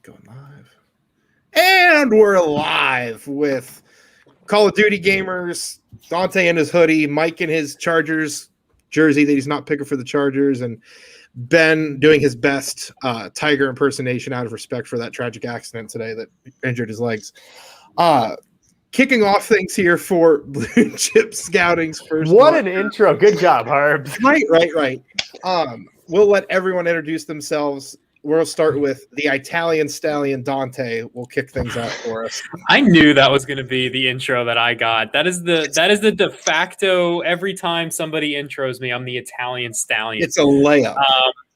Going live. And we're live with Call of Duty gamers, Dante in his hoodie, Mike in his Chargers jersey that he's not picking for the Chargers, and Ben doing his best Tiger impersonation out of respect for that tragic accident today that injured his legs. Kicking off things here for Blue Chip Scouting's first. What an intro. Good job, Harb. Right. We'll let everyone introduce themselves. We'll start with the Italian stallion Dante. We'll kick things off for us. I knew that was going to be the intro that I got. That is the de facto. Every time somebody intros me, I'm the Italian stallion. It's a layup.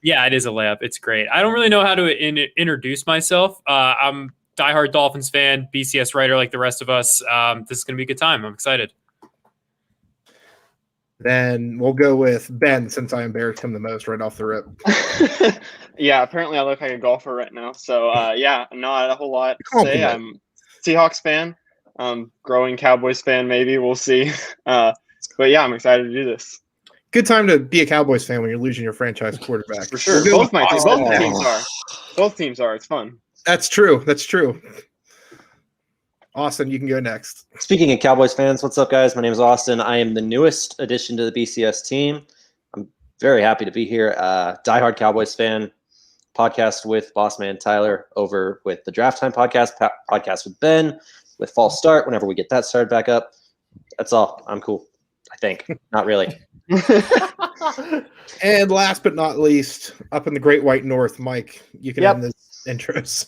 Yeah, it is a layup. It's great. I don't really know how to introduce myself. I'm a diehard Dolphins fan, BCS writer like the rest of us. This is going to be a good time. I'm excited. Then we'll go with Ben, since I embarrassed him the most right off the rip. Yeah, apparently I look like a golfer right now. So, not a whole lot to say. I'm a Seahawks fan, growing Cowboys fan maybe. We'll see. But, yeah, I'm excited to do this. Good time to be a Cowboys fan when you're losing your franchise quarterback. For sure. Both teams are. Both teams are. It's fun. That's true. Austin, you can go next. Speaking of Cowboys fans, what's up, guys? My name is Austin. I am the newest addition to the BCS team. I'm very happy to be here. Diehard Cowboys fan, podcast with boss man Tyler, over with the Draft Time podcast with Ben, with False Start whenever we get that started back up. That's all. I'm cool, I think. Not really. And last but not least, up in the Great White North, Mike, you can end this intros.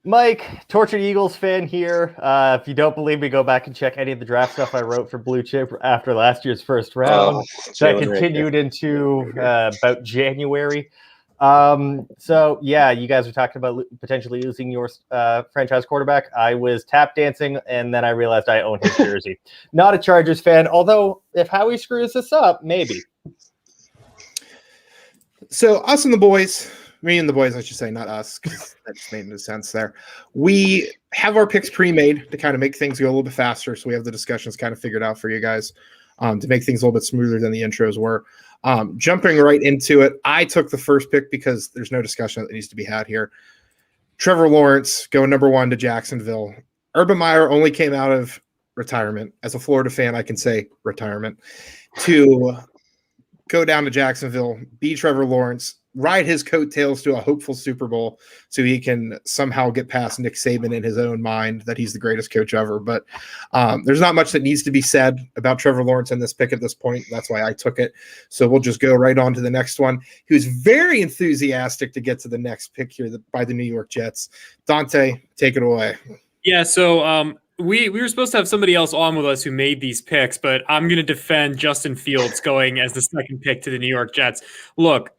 Mike, Tortured Eagles fan here. If you don't believe me, go back and check any of the draft stuff I wrote for Blue Chip after last year's first round. That continued into about January. So, yeah, you guys are talking about potentially losing your franchise quarterback. I was tap dancing, and then I realized I own his jersey. Not a Chargers fan, although if Howie screws this up, maybe. So, us and the boys... Me and the boys, I should say, not us, because that just made no sense there. We have our picks pre-made to kind of make things go a little bit faster, so we have the discussions kind of figured out for you guys to make things a little bit smoother than the intros were. Jumping right into it, I took the first pick because there's no discussion that needs to be had here. Trevor Lawrence going number 1 to Jacksonville. Urban Meyer only came out of retirement. As a Florida fan, I can say retirement. To go down to Jacksonville, be Trevor Lawrence, ride his coattails to a hopeful Super Bowl so he can somehow get past Nick Saban in his own mind that he's the greatest coach ever. But there's not much that needs to be said about Trevor Lawrence in this pick at this point. That's why I took it. So we'll just go right on to the next one. He was very enthusiastic to get to the next pick here by the New York Jets. Dante, take it away. Yeah, so we were supposed to have somebody else on with us who made these picks, but I'm going to defend Justin Fields going as the second pick to the New York Jets. Look,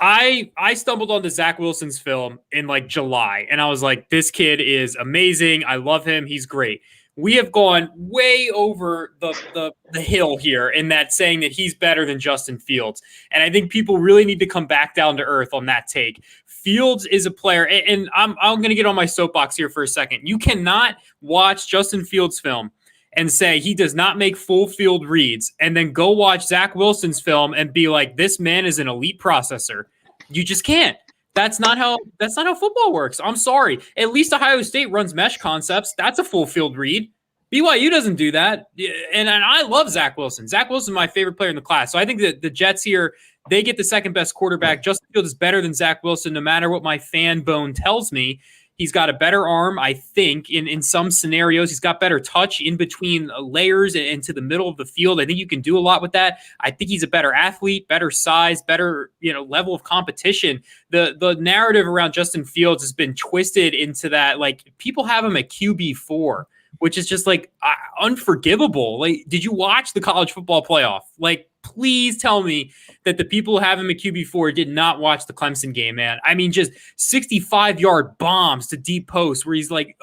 I stumbled onto Zach Wilson's film in like July, and I was like, this kid is amazing. I love him. He's great. We have gone way over the hill here in that saying that he's better than Justin Fields. And I think people really need to come back down to earth on that take. Fields is a player, and I'm going to get on my soapbox here for a second. You cannot watch Justin Fields' film and say he does not make full field reads, and then go watch Zach Wilson's film and be like, this man is an elite processor. You just can't. That's not how football works. I'm sorry. At least Ohio State runs mesh concepts. That's a full field read. BYU doesn't do that. And I love Zach Wilson. Zach Wilson is my favorite player in the class. So I think that the Jets here, they get the second best quarterback. Justin Fields is better than Zach Wilson, no matter what my fan bone tells me. He's got a better arm, I think, in some scenarios. He's got better touch in between layers and to the middle of the field. I think you can do a lot with that. I think he's a better athlete, better size, better level of competition. The narrative around Justin Fields has been twisted into that, like, people have him at QB4, which is just like unforgivable. Like, did you watch the college football playoff? Like, please tell me that the people who have him at QB4 did not watch the Clemson game, man. I mean, just 65-yard bombs to deep post where he's like,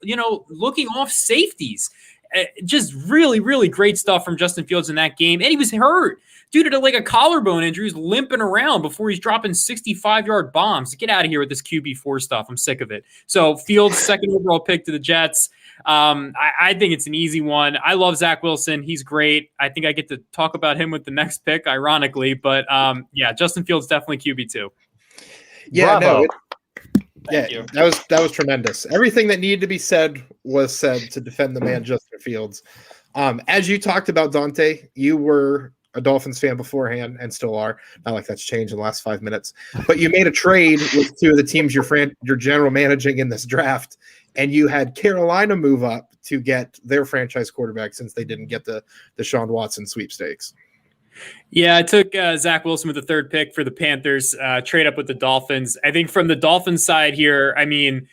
looking off safeties. Just really, really great stuff from Justin Fields in that game. And he was hurt due to like a collarbone injury. He's limping around before he's dropping 65-yard bombs. Get out of here with this QB4 stuff. I'm sick of it. So Fields, second overall pick to the Jets. I think it's an easy one. I love Zach Wilson. He's great. I think I get to talk about him with the next pick, ironically. But, Justin Fields definitely QB2. Yeah, Bravo. no. Thank you. That was tremendous. Everything that needed to be said was said to defend the man Justin Fields. As you talked about, Dante, you were a Dolphins fan beforehand and still are. Not like that's changed in the last 5 minutes. But you made a trade with two of the teams you're general managing in this draft, and you had Carolina move up to get their franchise quarterback since they didn't get the Deshaun Watson sweepstakes. Yeah, I took Zach Wilson with the third pick for the Panthers, trade up with the Dolphins. I think from the Dolphins side here, I mean,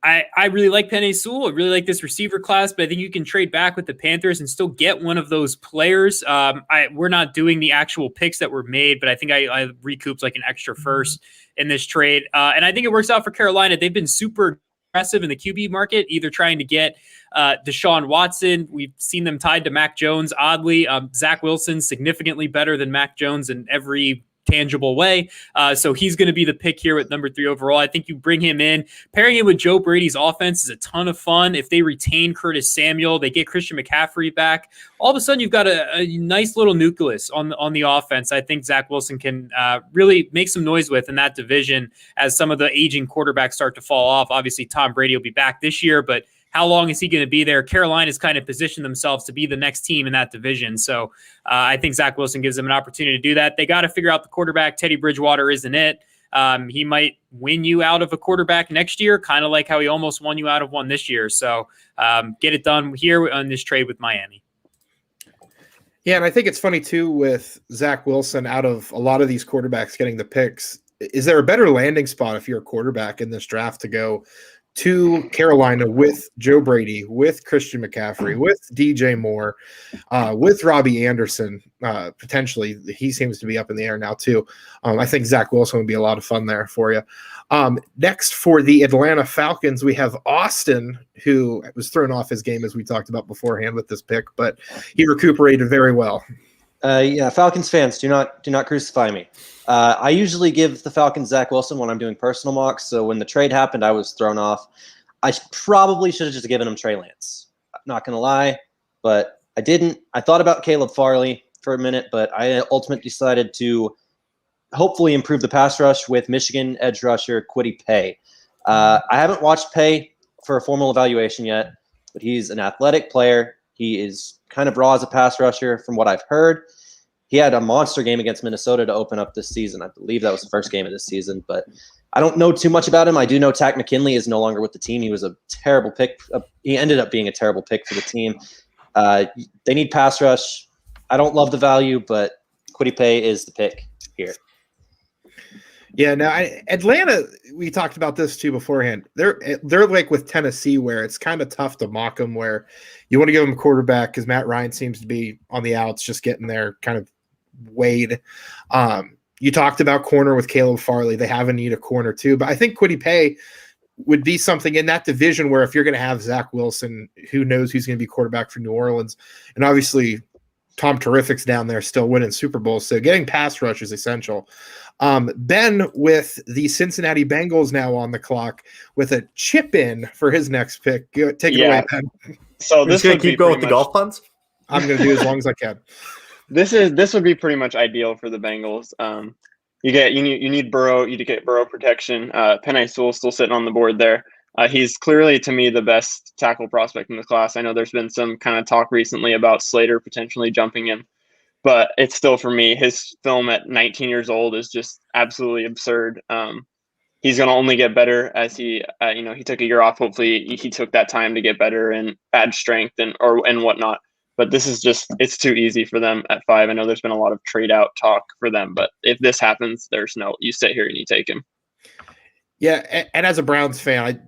I really like Penei Sewell. I really like this receiver class, but I think you can trade back with the Panthers and still get one of those players. We're not doing the actual picks that were made, but I think I recouped like an extra first in this trade. And I think it works out for Carolina. They've been super aggressive in the QB market, either trying to get Deshaun Watson. We've seen them tied to Mac Jones, oddly. Zach Wilson, significantly better than Mac Jones in every tangible way. So he's going to be the pick here with number 3 overall. I think you bring him in. Pairing him with Joe Brady's offense is a ton of fun. If they retain Curtis Samuel, they get Christian McCaffrey back. All of a sudden, you've got a nice little nucleus on the offense. I think Zach Wilson can really make some noise with in that division as some of the aging quarterbacks start to fall off. Obviously, Tom Brady will be back this year, but how long is he going to be there? Carolina's kind of positioned themselves to be the next team in that division. So I think Zach Wilson gives them an opportunity to do that. They got to figure out the quarterback. Teddy Bridgewater isn't it. He might win you out of a quarterback next year, kind of like how he almost won you out of one this year. So get it done here on this trade with Miami. Yeah, and I think it's funny, too, with Zach Wilson out of a lot of these quarterbacks getting the picks. Is there a better landing spot if you're a quarterback in this draft to go to Carolina with Joe Brady, with Christian McCaffrey, with DJ Moore, with Robbie Anderson, potentially? He seems to be up in the air now too. I think Zach Wilson would be a lot of fun there for you. Next for the Atlanta Falcons, we have Austin, who was thrown off his game as we talked about beforehand with this pick, but he recuperated very well. Yeah, Falcons fans, do not crucify me. I usually give the Falcons Zach Wilson when I'm doing personal mocks. So when the trade happened, I was thrown off. I probably should have just given him Trey Lance. Not going to lie, but I didn't. I thought about Caleb Farley for a minute, but I ultimately decided to hopefully improve the pass rush with Michigan edge rusher Kwity Paye. I haven't watched Paye for a formal evaluation yet, but he's an athletic player. He is kind of raw as a pass rusher from what I've heard. He had a monster game against Minnesota to open up this season. I believe that was the first game of this season, but I don't know too much about him. I do know Takk McKinley is no longer with the team. He was a terrible pick. He ended up being a terrible pick for the team. They need pass rush. I don't love the value, but Kwity Paye is the pick here. Yeah, now Atlanta, we talked about this too beforehand. They're like with Tennessee, where it's kind of tough to mock them, where you want to give them a quarterback because Matt Ryan seems to be on the outs, just getting there kind of weighed. You talked about corner with Caleb Farley. They have a need a corner too, but I think Kwity Paye would be something in that division where if you're going to have Zach Wilson, who knows who's going to be quarterback for New Orleans, and obviously Tom Terrific's down there still winning Super Bowls, so getting pass rush is essential. Ben with the Cincinnati Bengals now on the clock with a chip in for his next pick. Take it away, Ben. So this would keep going with the golf puns. I'm going to do as long as I can. This would be pretty much ideal for the Bengals. You need Burrow. You get Burrow protection. Penei Sewell still sitting on the board there. He's clearly, to me, the best tackle prospect in the class. I know there's been some kind of talk recently about Slater potentially jumping in, but it's still, for me, his film at 19 years old is just absolutely absurd. He's going to only get better as he took a year off. Hopefully he took that time to get better and add strength and whatnot. But this is it's too easy for them at 5. I know there's been a lot of trade out talk for them, but if this happens, you sit here and you take him. Yeah. And as a Browns fan, I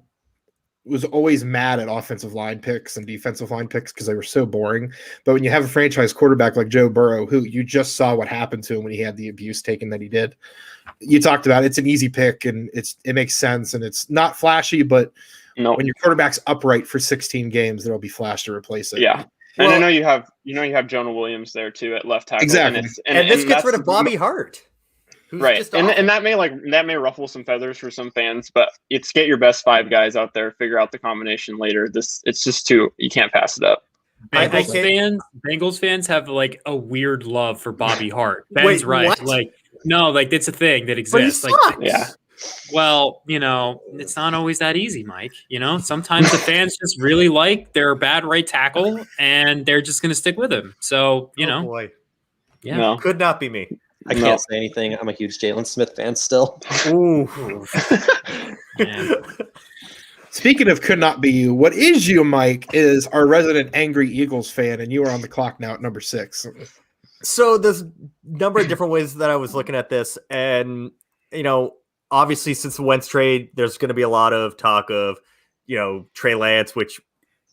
was always mad at offensive line picks and defensive line picks because they were so boring. But when you have a franchise quarterback like Joe Burrow, who you just saw what happened to him when he had the abuse taken that he did, you talked about it's an easy pick and it makes sense and it's not flashy, but when your quarterback's upright for 16 games, there'll be flash to replace it. Yeah. And I know you have Jonah Williams there too at left tackle. Exactly. And this gets rid of Bobby Hart. Right. And that may ruffle some feathers for some fans, but it's get your best 5 guys out there, figure out the combination later. It's just you can't pass it up. Bengals fans have like a weird love for Bobby Hart. Ben's right. What? Like, no, like it's a thing that exists. But he sucks. Yeah. Well, it's not always that easy, Mike. Sometimes the fans just really like their bad right tackle, and they're just going to stick with him. So, oh boy. Yeah. No. Could not be me. I can't say anything. I'm a huge Jalen Smith fan still. Ooh. Man. Speaking of could not be you, what is you, Mike, is our resident angry Eagles fan, and you are on the clock now at number 6. So there's a number of different ways that I was looking at this, and obviously since the Wentz trade, there's going to be a lot of talk of Trey Lance, which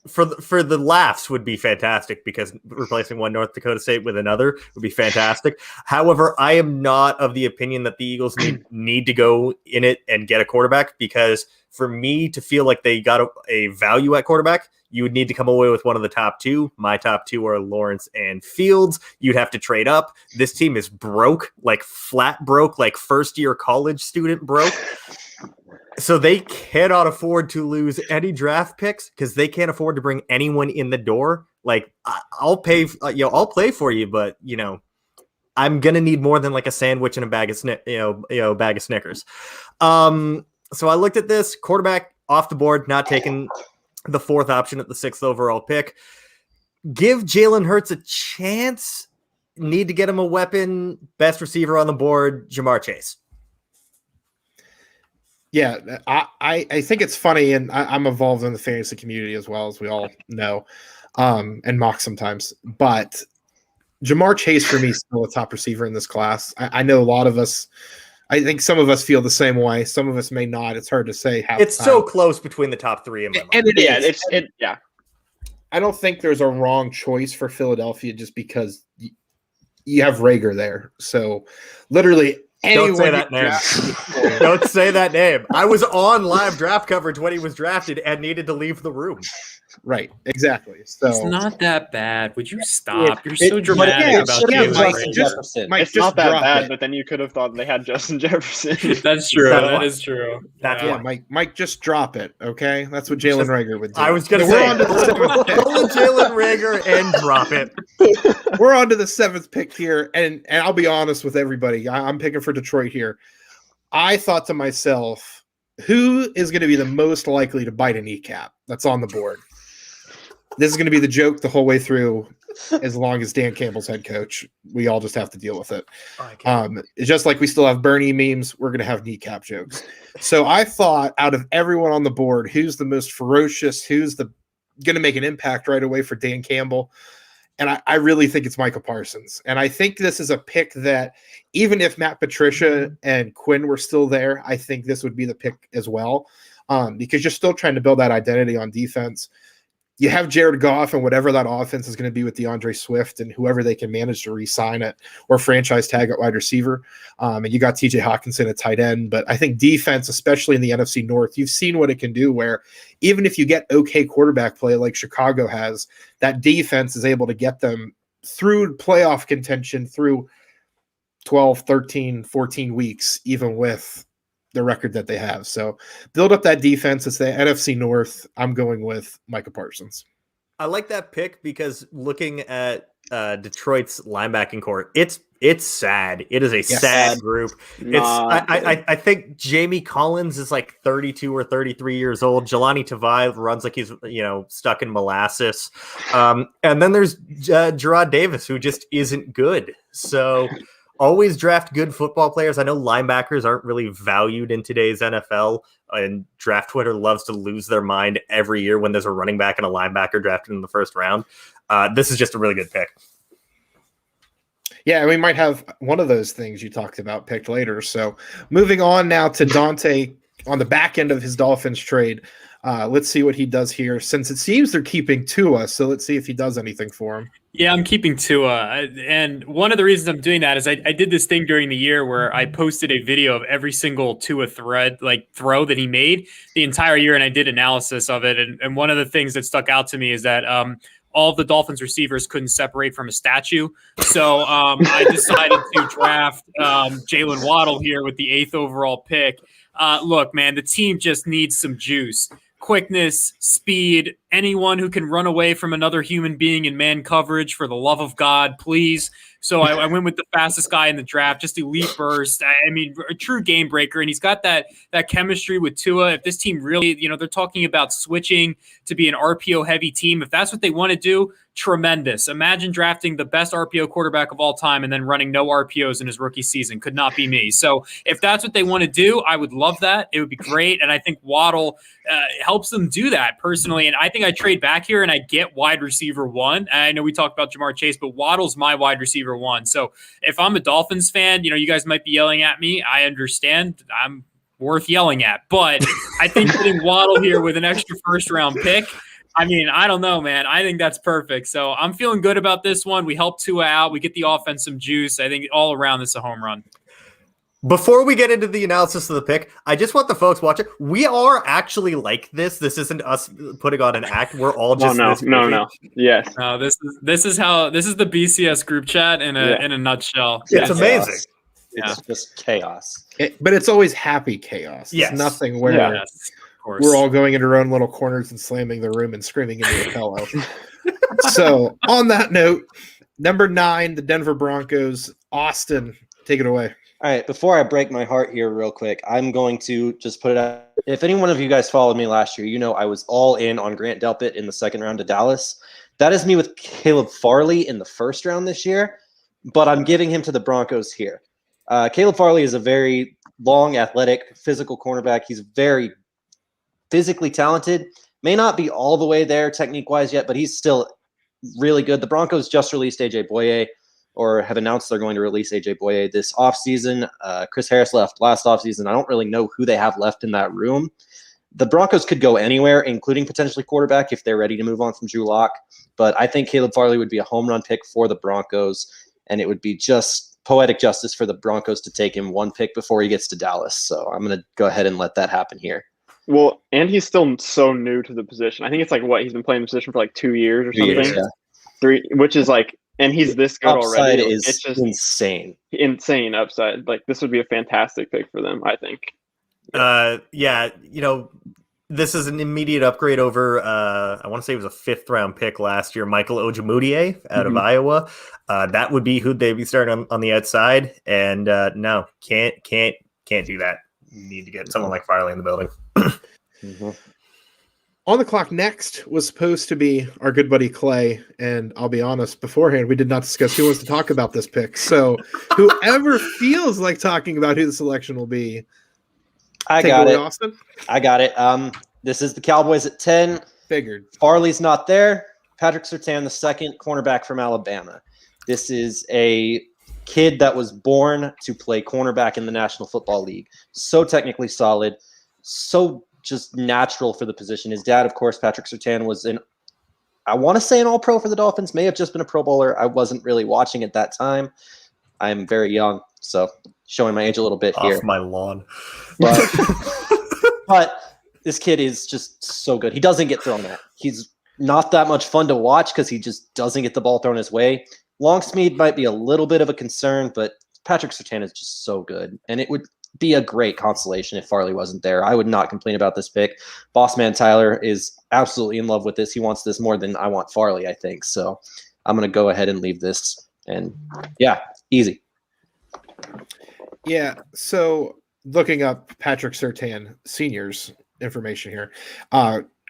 for the laughs would be fantastic because replacing one North Dakota State with another would be fantastic. However, I am not of the opinion that the Eagles need to go in it and get a quarterback, because for me to feel like they got a value at quarterback, you would need to come away with one of the top 2. My top 2 are Lawrence and Fields. You'd have to trade up. This team is broke, like flat broke, like first-year college student broke. So they cannot afford to lose any draft picks because they can't afford to bring anyone in the door. Like, I'll pay, I'll play for you, but I'm gonna need more than like a sandwich and a bag of bag of Snickers. So I looked at this quarterback off the board, not taking the 4th option at the 6th overall pick. Give Jalen Hurts a chance. Need to get him a weapon. Best receiver on the board, Jamar Chase. Yeah, I think it's funny, and I'm involved in the fantasy community as well, as we all know, and mock sometimes. But Jamar Chase, for me, is still a top receiver in this class. I know a lot of us, I think some of us feel the same way. Some of us may not. It's hard to say how. It's so close between the top 3 in my mind. And it is. Yeah. I don't think there's a wrong choice for Philadelphia just because you have Rager there. So literally don't say that name. Don't say that name. I was on live draft coverage when he was drafted and needed to leave the room. Right, exactly. So it's not that bad. Would you stop? You're so dramatic about Justin Jefferson. It's not that bad, but then you could have thought they had Justin Jefferson. That's true. That is true. That's Mike, just drop it, okay? That's what Jalen Rager would do. I was going to say, roll Jalen Rager and drop it. We're on to the 7th pick here, and I'll be honest with everybody. I'm picking for Detroit here. I thought to myself, who is going to be the most likely to bite a kneecap that's on the board? This is going to be the joke the whole way through, as long as Dan Campbell's head coach. We all just have to deal with it. It's just like we still have Bernie memes, we're going to have kneecap jokes. So I thought, out of everyone on the board, who's the most ferocious, who's going to make an impact right away for Dan Campbell? And I really think it's Micah Parsons. And I think this is a pick that, even if Matt Patricia and Quinn were still there, I think this would be the pick as well, because you're still trying to build that identity on defense. You have Jared Goff and whatever that offense is going to be with DeAndre Swift and whoever they can manage to re-sign it or franchise tag at wide receiver. And you got TJ Hawkinson at tight end. But I think defense, especially in the NFC North, you've seen what it can do, where even if you get okay quarterback play like Chicago has, that defense is able to get them through playoff contention through 12, 13, 14 weeks, even with the record that they have. So build up that defense. It's the NFC North. I'm going with Micah Parsons. I like that pick because looking at Detroit's linebacking core, it's sad. It is a sad group. I think Jamie Collins is like 32 or 33 years old. Jelani Tavai runs like he's stuck in molasses. And then there's Gerard Davis, who just isn't good. So always draft good football players. I know linebackers aren't really valued in today's NFL, and draft Twitter loves to lose their mind every year when there's a running back and a linebacker drafted in the first round. This is just a really good pick. Yeah, we might have one of those things you talked about picked later. So moving on now to Dante on the back end of his Dolphins trade. Let's see what he does here, since it seems they're keeping Tua. So let's see if he does anything for him. Yeah, I'm keeping Tua. And one of the reasons I'm doing that is I did this thing during the year where I posted a video of every single Tua throw that he made the entire year. And I did analysis of it. And one of the things that stuck out to me is that all of the Dolphins receivers couldn't separate from a statue. So I decided to draft Jalen Waddle here with the 8th overall pick. Look, man, the team just needs some juice. Quickness, speed, anyone who can run away from another human being in man coverage, for the love of God, please. So I went with the fastest guy in the draft, just elite burst. I mean, a true game breaker. And he's got that chemistry with Tua. If this team really, they're talking about switching to be an RPO heavy team. If that's what they want to do, tremendous. Imagine drafting the best RPO quarterback of all time and then running no RPOs in his rookie season. Could not be me. So if that's what they want to do, I would love that. It would be great. And I think Waddle helps them do that personally. And I think I trade back here and I get wide receiver 1. I know we talked about Jamar Chase, but Waddle's my wide receiver 1. So if I'm a Dolphins fan, you guys might be yelling at me. I understand. I'm worth yelling at. But I think getting Waddle here with an extra first-round pick, I mean, I don't know, man. I think that's perfect. So I'm feeling good about this one. We help Tua out. We get the offense some juice. I think all around this is a home run. Before we get into the analysis of the pick, I just want the folks watching. We are actually like this. This isn't us putting on an act. We're all just no. Yes. No, this is the BCS group chat in a nutshell. It's amazing. It's just chaos. But it's always happy chaos. Yes. It's nothing where Yes, of course. we're all going into our own little corners and slamming the room and screaming into a pillow. So on that note, number 9, the Denver Broncos. Austin, take it away. All right, before I break my heart here real quick, I'm going to just put it out. If any one of you guys followed me last year, I was all in on Grant Delpit in the second round to Dallas. That is me with Caleb Farley in the first round this year, but I'm giving him to the Broncos here. Caleb Farley is a very long, athletic, physical cornerback. He's very physically talented. May not be all the way there technique-wise yet, but he's still really good. The Broncos just released A.J. Boye, or have announced they're going to release A.J. Boye this offseason. Chris Harris left last offseason. I don't really know who they have left in that room. The Broncos could go anywhere, including potentially quarterback, if they're ready to move on from Drew Lock. But I think Caleb Farley would be a home run pick for the Broncos, and it would be just poetic justice for the Broncos to take him one pick before he gets to Dallas. So I'm going to go ahead and let that happen here. Well, and he's still so new to the position. I think it's he's been playing the position for 2 years or something. 2 years, yeah. 3, which is and he's this good upside already. Is it's just insane upside. This would be a fantastic pick for them, I think. This is an immediate upgrade over, I want to say it was a 5th round pick last year, Michael Ojemudia out of Iowa. That would be who they'd be starting on the outside. And no, can't do that. You need to get someone like Farley in the building. Mm-hmm. On the clock next was supposed to be our good buddy Clay, and I'll be honest, beforehand we did not discuss who wants to talk about this pick. So whoever feels like talking about who the selection will be, I got it. Austin. I got it. This is the Cowboys at 10. Figured. Farley's not there. Patrick Surtain, the second cornerback from Alabama. This is a kid that was born to play cornerback in the National Football League. So technically solid, so just natural for the position. His dad, of course, Patrick Surtain, was I want to say an all-pro for the Dolphins, may have just been a Pro Bowler. I wasn't really watching at that time. I'm very young, so showing my age a little bit here. Off my lawn. But this kid is just so good. He doesn't get thrown at. He's not that much fun to watch because he just doesn't get the ball thrown his way. Long speed might be a little bit of a concern, but Patrick Surtain is just so good. And it would be a great consolation if Farley wasn't there. I would not complain about this pick. Boss man Tyler is absolutely in love with this. He wants this more than I want Farley, I think. So I'm going to go ahead and leave this. And yeah, easy. Yeah, so looking up Patrick Surtain Sr.'s information here.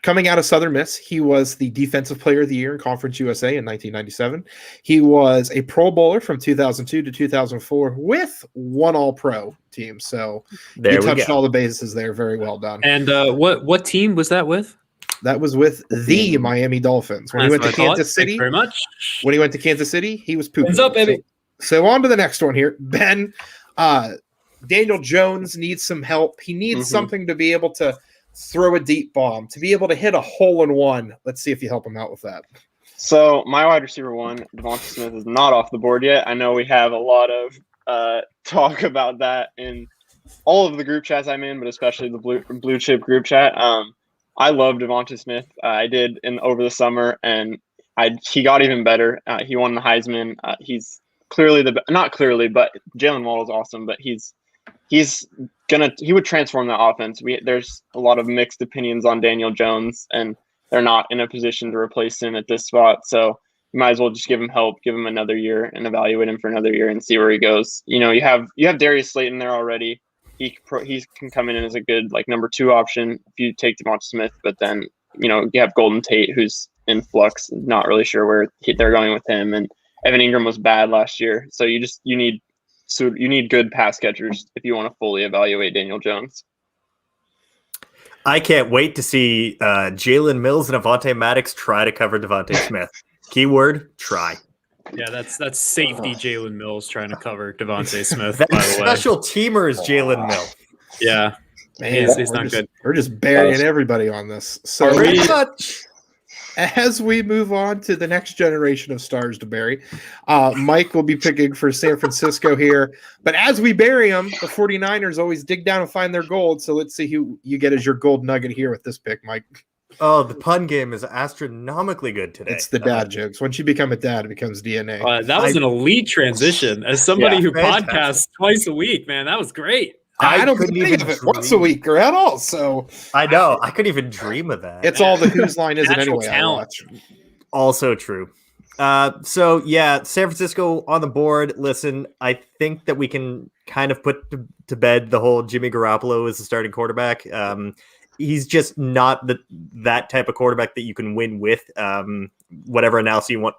Coming out of Southern Miss, he was the Defensive Player of the Year in Conference USA in 1997. He was a Pro Bowler from 2002 to 2004 with one All-Pro team. So he touched all the bases there. Very well done. And what team was that with? That was with the Miami Dolphins. When he went to Kansas City, very much. When he went to Kansas City, he was pooping. What's up, baby? So on to the next one here. Ben, Daniel Jones needs some help. He needs something to be able to throw a deep bomb, to be able to hit a hole-in-one. Let's see if you help him out with that. So my wide receiver 1, Devonta Smith, is not off the board yet. I know we have a lot of talk about that in all of the group chats I'm in, but especially the blue chip group chat. I love Devonta Smith. I did over the summer, and he got even better. He won the Heisman. He's clearly not clearly, but Jalen Waddle is awesome. But he would transform that offense. There's a lot of mixed opinions on Daniel Jones, and they're not in a position to replace him at this spot. So you might as well just give him help, give him another year, and evaluate him for another year and see where he goes. You know, you have Darius Slayton there already. He can come in as a good like number 2 option if you take Devonta Smith. But then you have Golden Tate, who's in flux, not really sure where they're going with him, and Evan Ingram was bad last year. So you need good pass catchers if you want to fully evaluate Daniel Jones. I can't wait to see Jalen Mills and Avonte Maddox try to cover Devonta Smith. Keyword, try. Yeah, that's safety Jalen Mills trying to cover Devonta Smith, that by the way. Special teamer is Jalen Mills. Yeah. Man, he's not good. We're just burying everybody on this. So as we move on to the next generation of stars to bury, Mike will be picking for San Francisco here. But as we bury them, the 49ers always dig down and find their gold. So let's see who you get as your gold nugget here with this pick, Mike. Oh, the pun game is astronomically good today. It's the dad jokes. Once you become a dad, it becomes DNA. That was an elite transition. As somebody who podcasts twice a week, man, that was great. I don't think of it once a week or at all. So I know I couldn't even dream of that. It's all the whose line is it anyway. I watch. Also true. So yeah, San Francisco on the board. Listen, I think that we can kind of put to bed the whole Jimmy Garoppolo as the starting quarterback. He's just not that type of quarterback that you can win with. Whatever analogy you want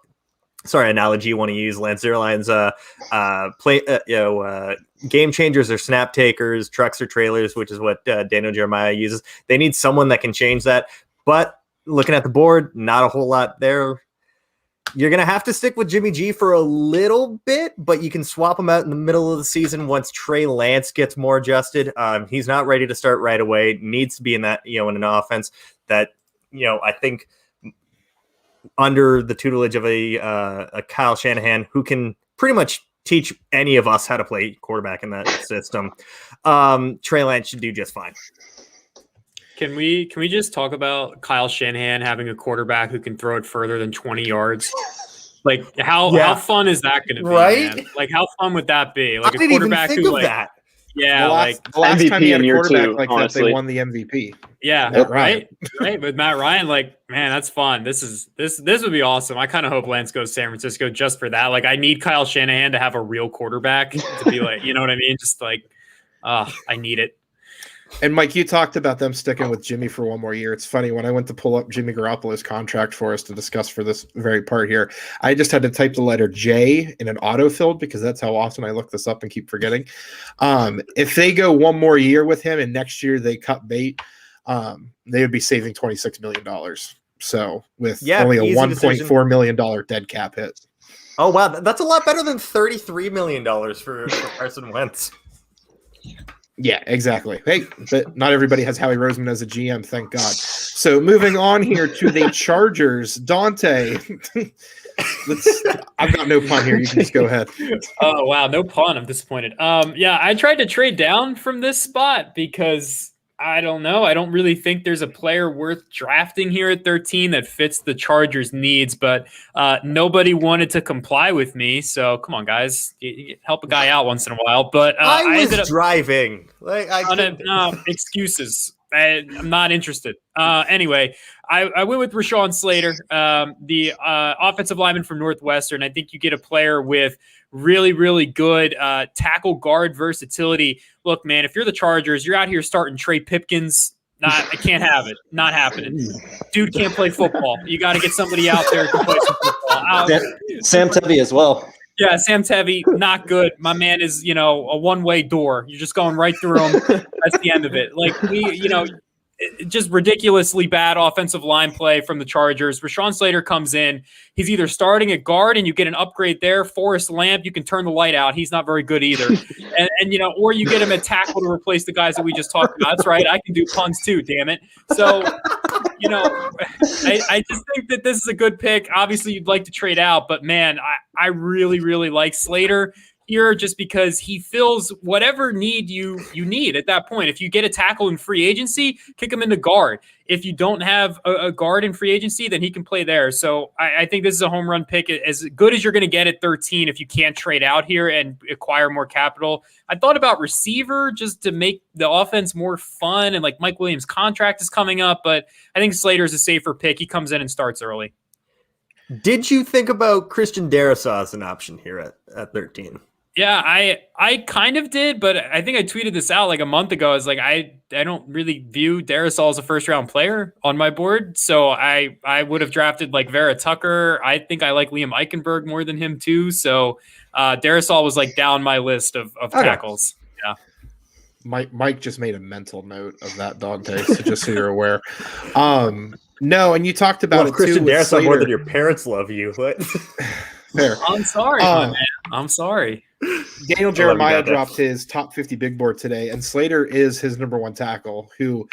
to use. Lance Zierlein's game changers or snap takers, trucks or trailers, which is what Daniel Jeremiah uses. They need someone that can change that. But looking at the board, not a whole lot there. You're going to have to stick with Jimmy G for a little bit, but you can swap him out in the middle of the season once Trey Lance gets more adjusted. He's not ready to start right away. Needs to be in that, in an offense that, I think under the tutelage of a Kyle Shanahan, who can pretty much teach any of us how to play quarterback in that system. Trey Lance should do just fine. Can we just talk about Kyle Shanahan having a quarterback who can throw it further than 20 yards? Like how fun is that going to be? Right? Man? Like how fun would that be? Like I didn't a quarterback even think of that. Yeah, the last MVP time he had a quarterback two, like honestly. that, they won the MVP. Yeah, right. With Matt Ryan, like, man, that's fun. This would be awesome. I kind of hope Lance goes to San Francisco just for that. Like, I need Kyle Shanahan to have a real quarterback to be like, you know what I mean? Just like, I need it. And Mike, you talked about them sticking with Jimmy for one more year. It's funny, when I went to pull up Jimmy Garoppolo's contract for us to discuss for this very part here, I just had to type the letter J in an autofill because that's how often I look this up and keep forgetting. If they go one more year with him and next year they cut bait, they would be saving $26 million. So with only a $1.4 million dead cap hit. Oh, wow. That's a lot better than $33 million for Carson Wentz. Yeah, exactly. Hey, but not everybody has Howie Roseman as a GM, thank God. So moving on here to the Chargers, Dante. I've got no pun here. You can just go ahead. Oh, wow. No pun. I'm disappointed. Yeah, I tried to trade down from this spot because I don't know. I don't really think there's a player worth drafting here at 13 that fits the Chargers' needs, but nobody wanted to comply with me. So come on, guys, help a guy out once in a while. But I ended up driving. Excuses. I'm not interested. Anyway, I went with Rashawn Slater, the offensive lineman from Northwestern. I think you get a player with really, really good tackle guard versatility. Look, man, if you're the Chargers, you're out here starting Trey Pipkins. I can't have it. Not happening. Dude can't play football. You got to get somebody out there who can play some football. Sam Tevy as well. Yeah, Sam Tevy, not good. My man is, a one-way door. You're just going right through him. That's the end of it. Like, just ridiculously bad offensive line play from the Chargers. Rashawn Slater comes in. He's either starting at guard and you get an upgrade there. Forrest Lamp, you can turn the light out. He's not very good either. and or you get him at tackle to replace the guys that we just talked about. That's right. I can do puns too, damn it. So, I just think that this is a good pick. Obviously, you'd like to trade out, but man, I really, really like Slater. here just because he fills whatever need you need at that point. If you get a tackle in free agency, kick him into guard. If you don't have a guard in free agency, then he can play there. So I think this is a home run pick, as good as you're going to get at 13 if you can't trade out here and acquire more capital. I thought about receiver just to make the offense more fun, and like Mike Williams' contract is coming up, but I think Slater's a safer pick. He comes in and starts early. Did you think about Christian Darrisaw as an option here at 13? Yeah, I kind of did, but I think I tweeted this out like a month ago. I was like, I don't really view Darrisaw as a first-round player on my board, so I would have drafted like Vera Tucker. I think I like Liam Eichenberg more than him too, so Darrisaw was like down my list of tackles. Yeah. Mike just made a mental note of that, Dante, so just so you're aware. No, and you talked about it Christian too. Darrisaw more than your parents love you. What? Fair. I'm sorry, man. I'm sorry. Daniel Jeremiah dropped his top 50 big board today, and Slater is his number one tackle, who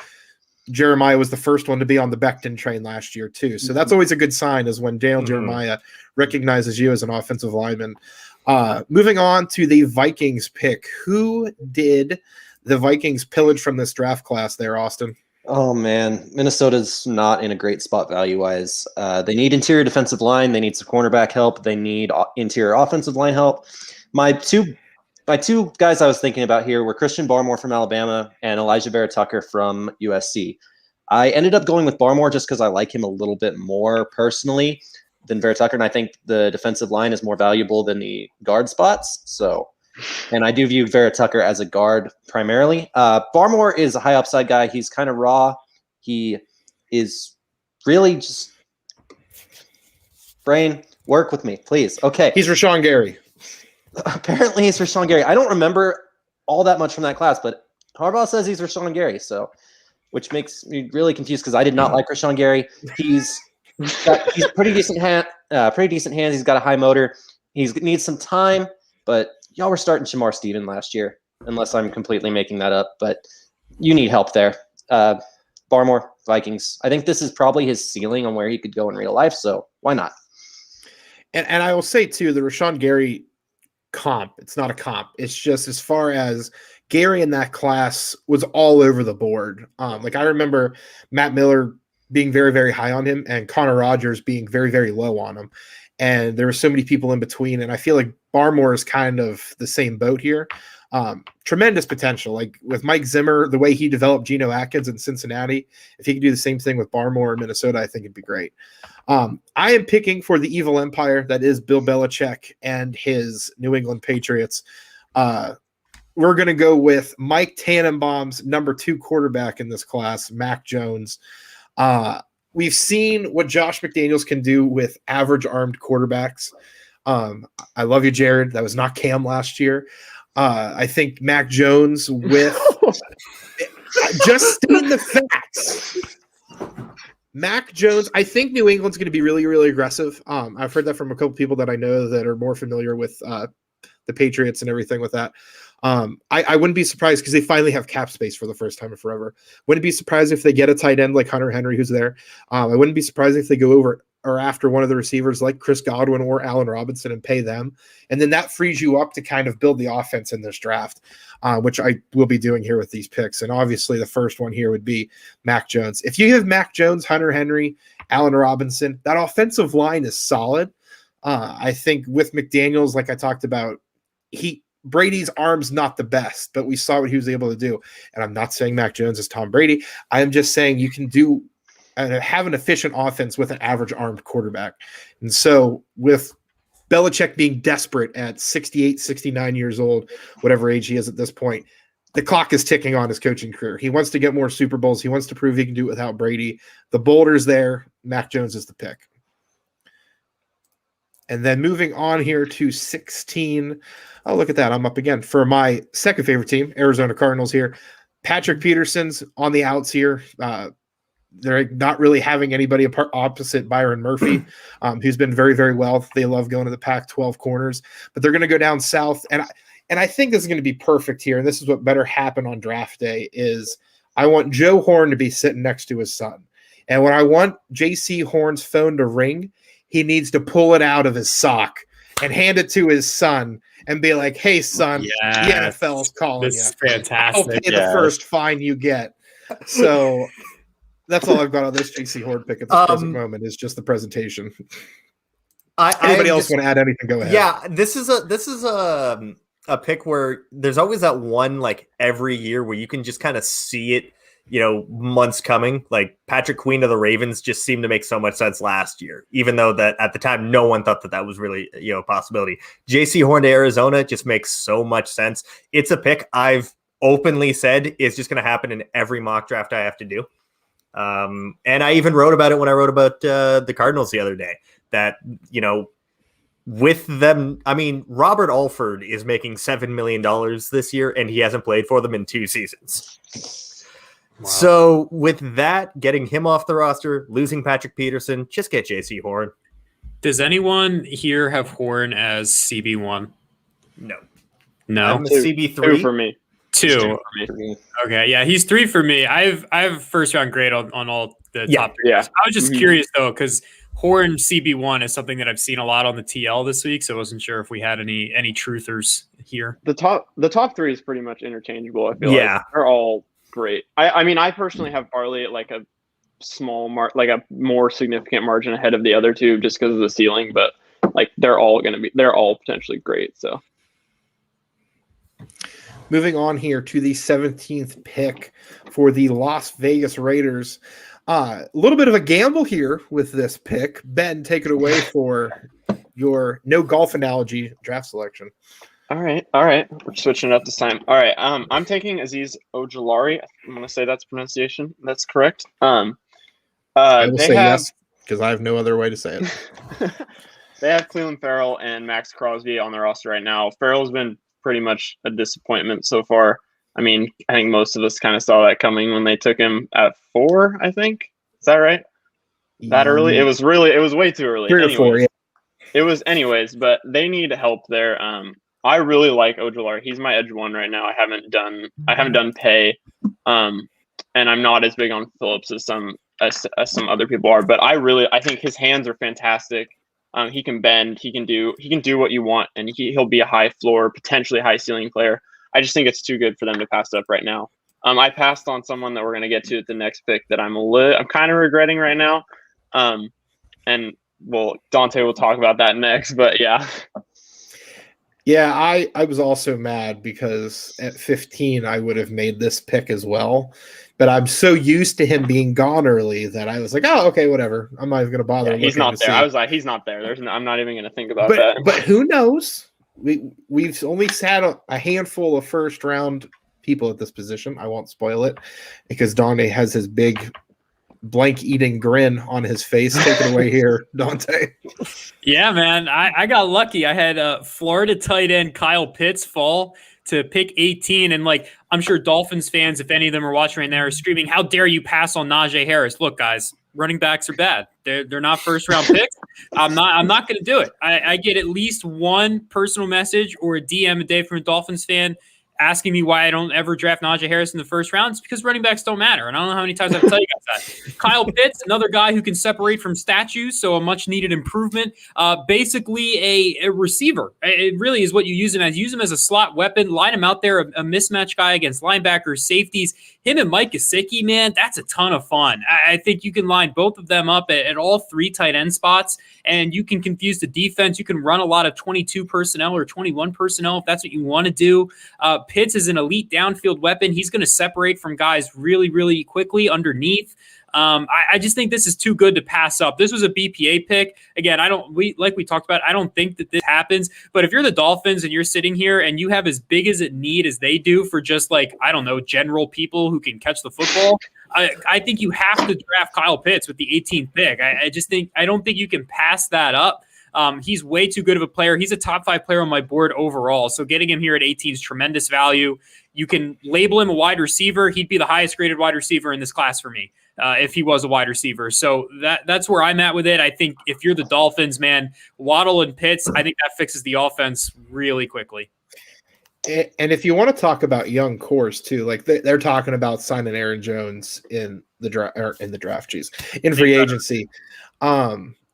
Jeremiah was the first one to be on the Becton train last year too. So that's always a good sign, is when Daniel Jeremiah recognizes you as an offensive lineman. Moving on to the Vikings pick. Who did the Vikings pillage from this draft class there, Austin? Oh, man. Minnesota's not in a great spot value-wise. They need interior defensive line. They need some cornerback help. They need interior offensive line help. My two guys I was thinking about here were Christian Barmore from Alabama and Elijah Vera Tucker from USC. I ended up going with Barmore just because I like him a little bit more personally than Vera Tucker, and I think the defensive line is more valuable than the guard spots. So, and I do view Vera Tucker as a guard primarily. Barmore is a high upside guy. He's kind of raw. He is really just brain work with me, please. Okay. He's Rashawn Gary. Apparently he's Rashawn Gary. I don't remember all that much from that class, but Harbaugh says he's Rashawn Gary, so which makes me really confused because I did not like Rashawn Gary. He's pretty decent hands. He's got a high motor. He needs some time, but y'all were starting Shamar Stephen last year, unless I'm completely making that up. But you need help there. Barmore, Vikings. I think this is probably his ceiling on where he could go in real life, so why not? And I will say, too, the Rashawn Gary comp, it's not a comp. It's just as far as Gary in that class was all over the board. Like I remember Matt Miller being very, very high on him and Connor Rogers being very, very low on him. And there were so many people in between. And I feel like Barmore is kind of the same boat here. Tremendous potential. Like with Mike Zimmer, the way he developed Geno Atkins in Cincinnati, if he could do the same thing with Barmore in Minnesota, I think it'd be great. I am picking for the evil empire that is Bill Belichick and his New England Patriots. We're going to go with Mike Tannenbaum's number 2 quarterback in this class, Mac Jones. We've seen what Josh McDaniels can do with average armed quarterbacks. I love you, Jared. That was not Cam last year. I think Mac Jones with just stating the facts. Mac Jones, I think New England's going to be really, really aggressive. I've heard that from a couple people that I know that are more familiar with the Patriots and everything with that. I wouldn't be surprised because they finally have cap space for the first time in forever. Wouldn't be surprised if they get a tight end like Hunter Henry, who's there. I wouldn't be surprised if they go over or after one of the receivers like Chris Godwin or Allen Robinson and pay them. And then that frees you up to kind of build the offense in this draft, which I will be doing here with these picks. And obviously the first one here would be Mac Jones. If you have Mac Jones, Hunter Henry, Allen Robinson, that offensive line is solid. I think with McDaniels, like I talked about, Brady's arm's not the best, but we saw what he was able to do. And I'm not saying Mac Jones is Tom Brady. I am just saying you can do and have an efficient offense with an average armed quarterback. And so with Belichick being desperate at 68, 69 years old, whatever age he is at this point, the clock is ticking on his coaching career. He wants to get more Super Bowls. He wants to prove he can do it without Brady. The boulder's there. Mac Jones is the pick. And then moving on here to 16. Oh, look at that. I'm up again for my second favorite team, Arizona Cardinals here. Patrick Peterson's on the outs here. They're not really having anybody opposite Byron Murphy, who's been very, very well. They love going to the Pac-12 corners, but they're going to go down south. And I think this is going to be perfect here. And this is what better happen on draft day is I want Joe Horn to be sitting next to his son. And when I want J.C. Horn's phone to ring, he needs to pull it out of his sock and hand it to his son and be like, "Hey, son, the NFL's calling this you. Is fantastic. I'll pay the first fine you get." So that's all I've got on this JC Horn pick at this present moment is just the presentation. Anybody else want to add anything? Go ahead. Yeah, this is a pick where there's always that one like every year where you can just kind of see it, months coming. Like Patrick Queen of the Ravens just seemed to make so much sense last year, even though that at the time no one thought that was really a possibility. JC Horn to Arizona just makes so much sense. It's a pick I've openly said is just going to happen in every mock draft I have to do. And I even wrote about it when I wrote about the Cardinals the other day. That, with them, I mean, Robert Alford is making $7 million this year, and he hasn't played for them in 2 seasons. Wow. So with that, getting him off the roster, losing Patrick Peterson, just get JC Horn. Does anyone here have Horn as CB1? No. I'm a CB3. 2 for me. 2. Okay, yeah, he's 3 for me. I have first round grade on all the top 3. Yeah. I was just curious though, because Horn CB1 is something that I've seen a lot on the TL this week, so I wasn't sure if we had any truthers here. The top 3 is pretty much interchangeable. I feel like they're all great. I mean, I personally have Barley at like a small like a more significant margin ahead of the other 2 just because of the ceiling, but like they're all potentially great. So moving on here to the 17th pick for the Las Vegas Raiders. A little bit of a gamble here with this pick. Ben, take it away for your no golf analogy draft selection. All right. We're switching it up this time. All right. I'm taking Azeez Ojulari. I'm going to say that's pronunciation. That's correct. I will say yes because I have no other way to say it. They have Cleveland Farrell and Max Crosby on their roster right now. Farrell's been pretty much a disappointment so far. I mean, I think most of us kind of saw that coming when they took him at 4, I think. Is that right? That early? It was way too early. 3 or 4, yeah. It was anyways, but they need help there. I really like Ojulari. He's my edge 1 right now. I haven't done pay. And I'm not as big on Phillips as some other people are, but I think his hands are fantastic. He can bend, he can do what you want, and he'll be a high floor, potentially high ceiling player. I just think it's too good for them to pass up right now. I passed on someone that we're going to get to at the next pick that I'm kind of regretting right now. And Dante will talk about that next, but yeah. Yeah, I was also mad because at 15 I would have made this pick as well, but I'm so used to him being gone early that I was like, oh, okay, whatever. I'm not even going to bother. Yeah, he's not there. I was like, he's not there. I'm not even going to think about that. But who knows? We've only sat a handful of first round people at this position. I won't spoil it because Dante has his big blank eating grin on his face. Take it away here, Dante. Yeah, man. I got lucky. I had Florida tight end Kyle Pitts fall to pick 18. And like, I'm sure Dolphins fans, if any of them are watching right now, are screaming, how dare you pass on Najee Harris? Look, guys, running backs are bad. They're not first round picks. I'm not going to do it. I get at least one personal message or a DM a day from a Dolphins fan asking me why I don't ever draft Najee Harris in the first round. It's because running backs don't matter. And I don't know how many times I've told you guys that. Kyle Pitts, another guy who can separate from statues, so a much needed improvement. Basically a receiver. It really is what you use him as. Use him as a slot weapon. Line him out there, a mismatch guy against linebackers, safeties. Him and Mike Gesicki, man, that's a ton of fun. I think you can line both of them up at all 3 tight end spots, and you can confuse the defense. You can run a lot of 22 personnel or 21 personnel if that's what you want to do. Pitts is an elite downfield weapon. He's going to separate from guys really, really quickly underneath. I just think this is too good to pass up. This was a BPA pick. Again, we talked about, I don't think that this happens, but if you're the Dolphins and you're sitting here and you have as big as a need as they do for just like, I don't know, general people who can catch the football, I think you have to draft Kyle Pitts with the 18th pick. I don't think you can pass that up. He's way too good of a player. He's a top 5 player on my board overall. So getting him here at 18 is tremendous value. You can label him a wide receiver. He'd be the highest graded wide receiver in this class for me if he was a wide receiver. So that's where I'm at with it. I think if you're the Dolphins, man, Waddle and Pitts, I think that fixes the offense really quickly. And if you want to talk about young cores too, like they're talking about signing Aaron Jones in the draft, in free agency.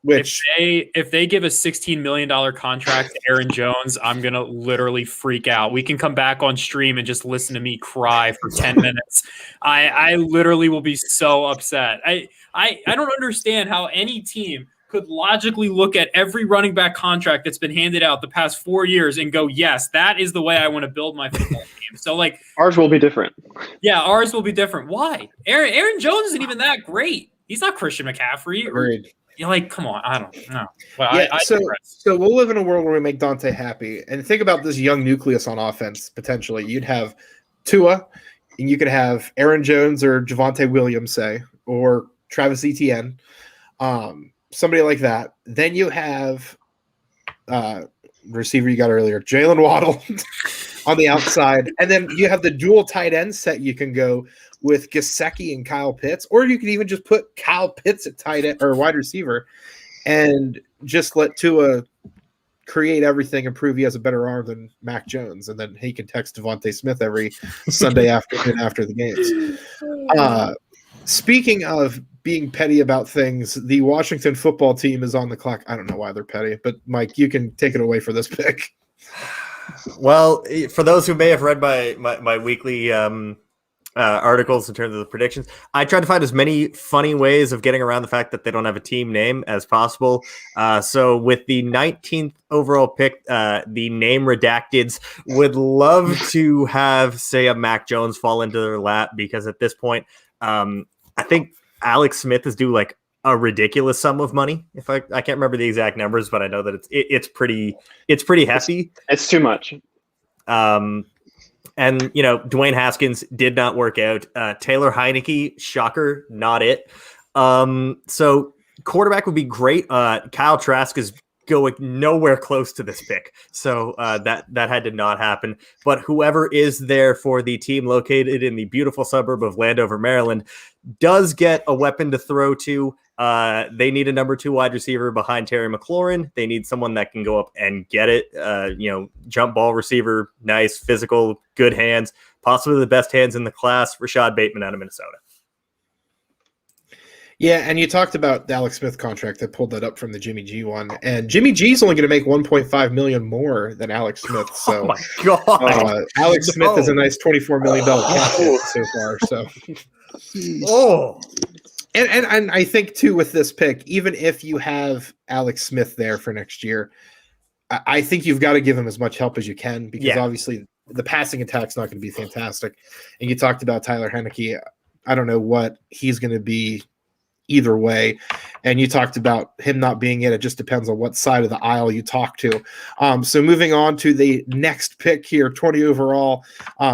Which if they give a $16 million contract to Aaron Jones, I'm gonna literally freak out. We can come back on stream and just listen to me cry for 10 minutes. I literally will be so upset. I don't understand how any team could logically look at every running back contract that's been handed out the past 4 years and go, yes, that is the way I want to build my football team. So like ours will be different. Yeah, ours will be different. Why? Aaron Jones isn't even that great. He's not Christian McCaffrey. agreed. You're like, come on, I don't know. Well, Yeah, so we'll live in a world where we make Dante happy. And think about this young nucleus on offense, potentially. You'd have Tua, and you could have Aaron Jones or Javonte Williams, say, or Travis Etienne, somebody like that. Then you have receiver you got earlier, Jalen Waddle on the outside. And then you have the dual tight end set you can go with Gesicki and Kyle Pitts, or you could even just put Kyle Pitts at tight end or wide receiver and just let Tua create everything and prove he has a better arm than Mac Jones. And then he can text Devontae Smith every Sunday afternoon after the games. Speaking of being petty about things, the Washington football team is on the clock. I don't know why they're petty, but Mike, you can take it away for this pick. Well, for those who may have read my weekly articles in terms of the predictions, I tried to find as many funny ways of getting around the fact that they don't have a team name as possible. So with the 19th overall pick, the name redacteds would love to have, say, a Mac Jones fall into their lap, because at this point, I think Alex Smith is due like a ridiculous sum of money. If I can't remember the exact numbers, but I know that it's pretty hefty. It's too much. And, Dwayne Haskins did not work out. Taylor Heineke, shocker, not it. So quarterback would be great. Kyle Trask is going nowhere close to this pick. So that had to not happen. But whoever is there for the team located in the beautiful suburb of Landover, Maryland, does get a weapon to throw to. They need a number 2 wide receiver behind Terry McLaurin. They need someone that can go up and get it. Jump ball receiver, nice, physical, good hands, possibly the best hands in the class. Rashad Bateman out of Minnesota. Yeah, and you talked about the Alex Smith contract. I pulled that up from the Jimmy G one, and Jimmy G's only going to make $1.5 million more thanAlex Smith. So, oh my god, Alex Smith is a nice $24 million cap hit so far. So, and I think too with this pick, even if you have Alex Smith there for next year, I think you've got to give him as much help as you can, because obviously the passing attack's not going to be fantastic. And you talked about Tyler Heineke. I don't know what he's going to be either way. And you talked about him not being in. It just depends on what side of the aisle you talk to. So moving on to the next pick here, 20 overall.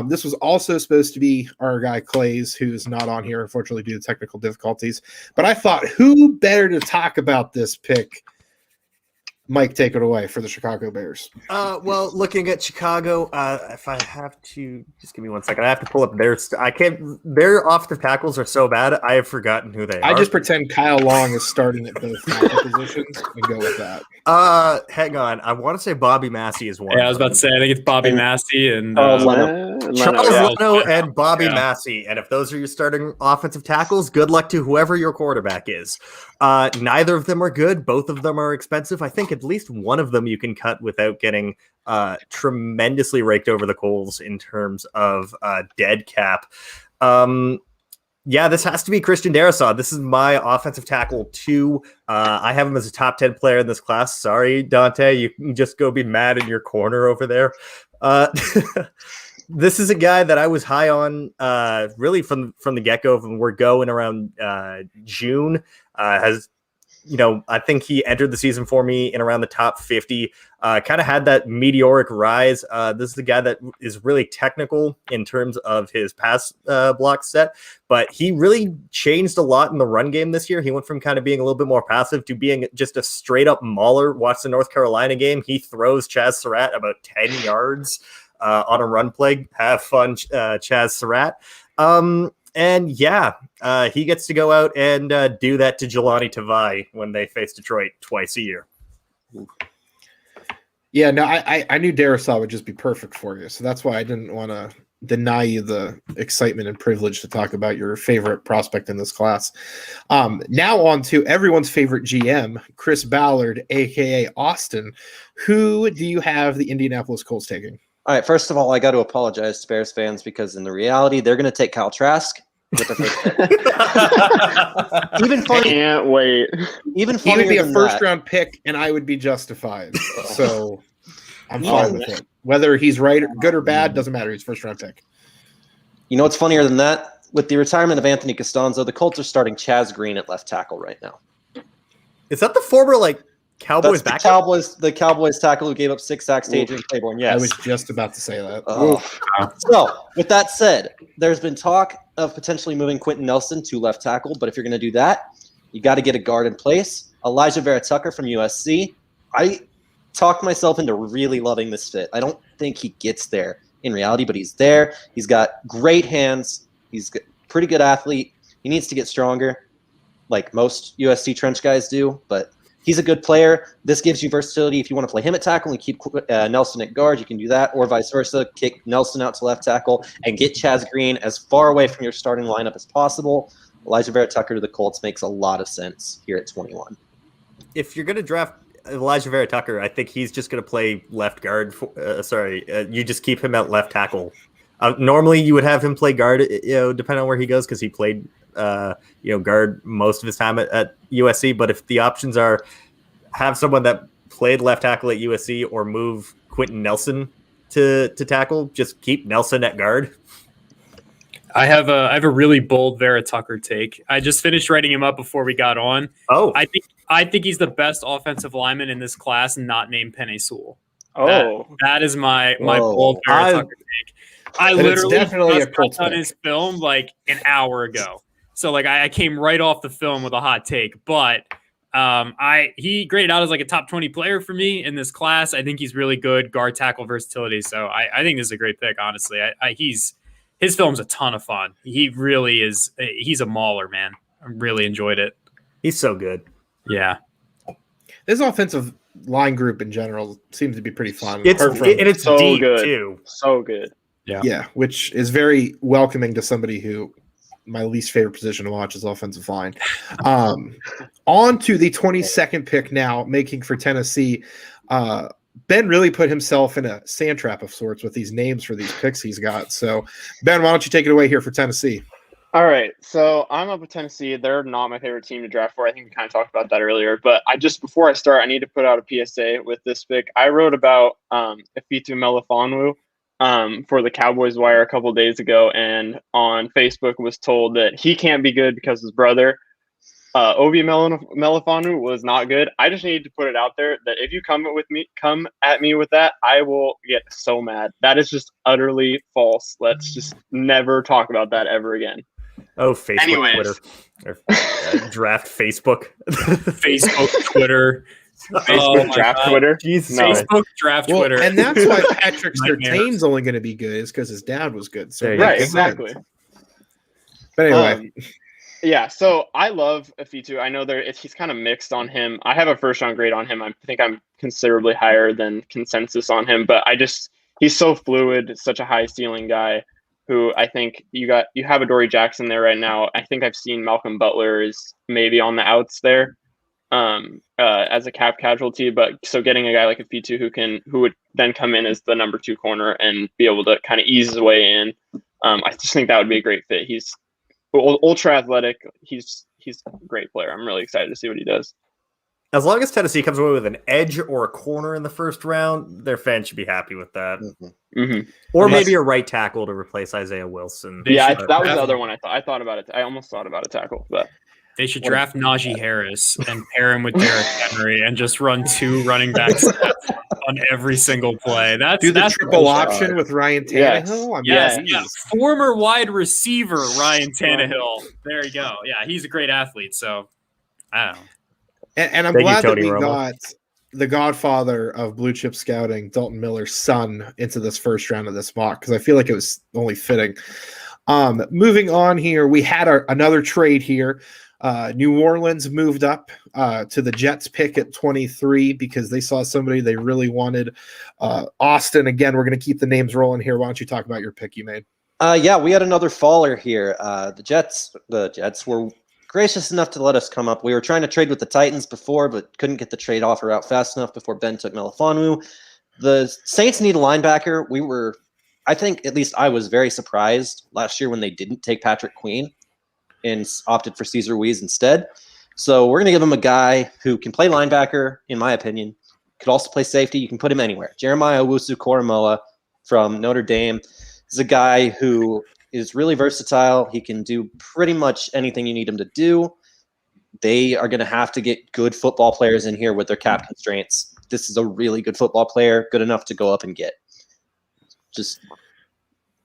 This was also supposed to be our guy Clays, who's not on here, unfortunately, due to technical difficulties. But I thought, who better to talk about this pick? Mike, take it away for the Chicago Bears. Well, looking at Chicago, if I have to, just give me 1 second. I have to pull up their offensive tackles are so bad, I have forgotten who they are. I just pretend Kyle Long is starting at both tackle positions and go with that. Hang on. I want to say Bobby Massey is one. Yeah, I was about to say, I think it's Bobby Massey and Charles Leno and Bobby Massey. And if those are your starting offensive tackles, good luck to whoever your quarterback is. Neither of them are good. Both of them are expensive. I think at least one of them you can cut without getting tremendously raked over the coals in terms of dead cap. This has to be Christian Darrisaw. This is my offensive tackle 2. I have him as a top 10 player in this class. Sorry, Dante, you can just go be mad in your corner over there. This is a guy that I was high on really from the get-go when we're going around June. I think he entered the season for me in around the top 50, kind of had that meteoric rise. This is the guy that is really technical in terms of his pass block set, but he really changed a lot in the run game this year. He went from kind of being a little bit more passive to being just a straight up mauler. Watch the North Carolina game. He throws Chaz Surratt about 10 yards on a run play. Have fun, Chaz Surratt. He gets to go out and do that to Jelani Tavai when they face Detroit twice a year. Yeah, no, I knew Darrisaw would just be perfect for you, so that's why I didn't want to deny you the excitement and privilege to talk about your favorite prospect in this class. Now on to everyone's favorite GM, Chris Ballard, aka Austin. Who do you have the Indianapolis Colts taking? All right, first of all, I got to apologize to Bears fans because in the reality, they're going to take Kyle Trask with the first pick. Even funny, Can't wait. even He funnier would be a than first that, round pick, and I would be justified. So I'm fine with it. Whether he's right, good or bad, doesn't matter. He's first round pick. You know what's funnier than that? With the retirement of Anthony Costanzo, the Colts are starting Chaz Green at left tackle right now. Is that the former Cowboys That's backup? the Cowboys tackle who gave up 6 sacks to Adrian Claiborne. Yes. I was just about to say that. So, with that said, there's been talk of potentially moving Quentin Nelson to left tackle, but if you're going to do that, you got to get a guard in place. Elijah Vera Tucker from USC. I talked myself into really loving this fit. I don't think he gets there in reality, but he's there. He's got great hands. He's a pretty good athlete. He needs to get stronger, like most USC trench guys do, but he's a good player. This gives you versatility. If you want to play him at tackle and keep Nelson at guard, you can do that, or vice versa. Kick Nelson out to left tackle and get Chaz Green as far away from your starting lineup as possible. Elijah Vera Tucker to the Colts makes a lot of sense here at 21. If you're going to draft Elijah Vera Tucker, I think he's just going to play left guard. You just keep him at left tackle. Normally, you would have him play guard, depending on where he goes, because he played guard most of his time at USC. But if the options are have someone that played left tackle at USC or move Quentin Nelson to tackle, just keep Nelson at guard. I have a really bold Vera Tucker take. I just finished writing him up before we got on. Oh, I think he's the best offensive lineman in this class, not named Penei Sewell. Oh, that is my bold Vera Tucker take. I literally just got on his film like an hour ago. So I came right off the film with a hot take, but he graded out as like a top 20 player for me in this class. I think he's really good guard tackle versatility. So I think this is a great pick, honestly. His film's a ton of fun. He really is. He's a mauler, man. I really enjoyed it. He's so good. Yeah. This offensive line group in general seems to be pretty fun. It's so deep good too. So good. Yeah, which is very welcoming to somebody who my least favorite position to watch is offensive line. On to the 22nd pick now, making for Tennessee. Ben really put himself in a sand trap of sorts with these names for these picks he's got. So, Ben, why don't you take it away here for Tennessee? All right, so I'm up with Tennessee. They're not my favorite team to draft for. I think we kind of talked about that earlier. But before I start, I need to put out a PSA with this pick. I wrote about Ifitu Melifonwu for the Cowboys Wire a couple of days ago, and on Facebook was told that he can't be good because his brother, Obi Melifonwu, was not good. I just need to put it out there that if you come at me with that, I will get so mad. That is just utterly false. Let's just never talk about that ever again. Oh, Facebook, Anyways. Twitter, or, draft Facebook, Facebook, Twitter. Facebook draft Twitter. Jesus. No. Facebook draft Twitter. And that's why Patrick Surtain's only going to be good is because his dad was good. So Right, exactly. But anyway. Yeah, so I love Ifitu. I know he's kind of mixed on him. I have a first-round grade on him. I think I'm considerably higher than consensus on him, but he's so fluid, such a high-ceiling guy who I think you have Adoree Jackson there right now. I think I've seen Malcolm Butler is maybe on the outs there as a cap casualty, but so getting a guy like Ifitu who would then come in as the number 2 corner and be able to kind of ease his way in, I just think that would be a great fit. He's ultra athletic. He's a great player. I'm really excited to see what he does. As long as Tennessee comes away with an edge or a corner in the first round, their fans should be happy with that. Mm-hmm. Or maybe a right tackle to replace Isaiah Wilson. Yeah, that was the other one I thought about it. I almost thought about a tackle, but they should draft Najee Harris and pair him with Derrick Henry and just run 2 running backs on every single play. That's the triple option with Ryan Tannehill. Yes. Former wide receiver Ryan Tannehill. There you go. Yeah, he's a great athlete. So I don't know. And I'm glad that we got the godfather of blue chip scouting, Dalton Miller's son, into this first round of this mock because I feel like it was only fitting. Moving on here, we had another trade here. New Orleans moved up to the Jets pick at 23 because they saw somebody they really wanted. Austin, again, we're going to keep the names rolling here. Why don't you talk about your pick you made? Yeah, we had another faller here. The Jets were gracious enough to let us come up. We were trying to trade with the Titans before, but couldn't get the trade offer out fast enough before Ben took Melifonwu. The Saints need a linebacker. I think at least I was very surprised last year when they didn't take Patrick Queen and opted for Cesar Ruiz instead. So we're going to give him a guy who can play linebacker, in my opinion. Could also play safety. You can put him anywhere. Jeremiah Owusu-Koramoah from Notre Dame is a guy who is really versatile. He can do pretty much anything you need him to do. They are going to have to get good football players in here with their cap constraints. This is a really good football player, good enough to go up and get.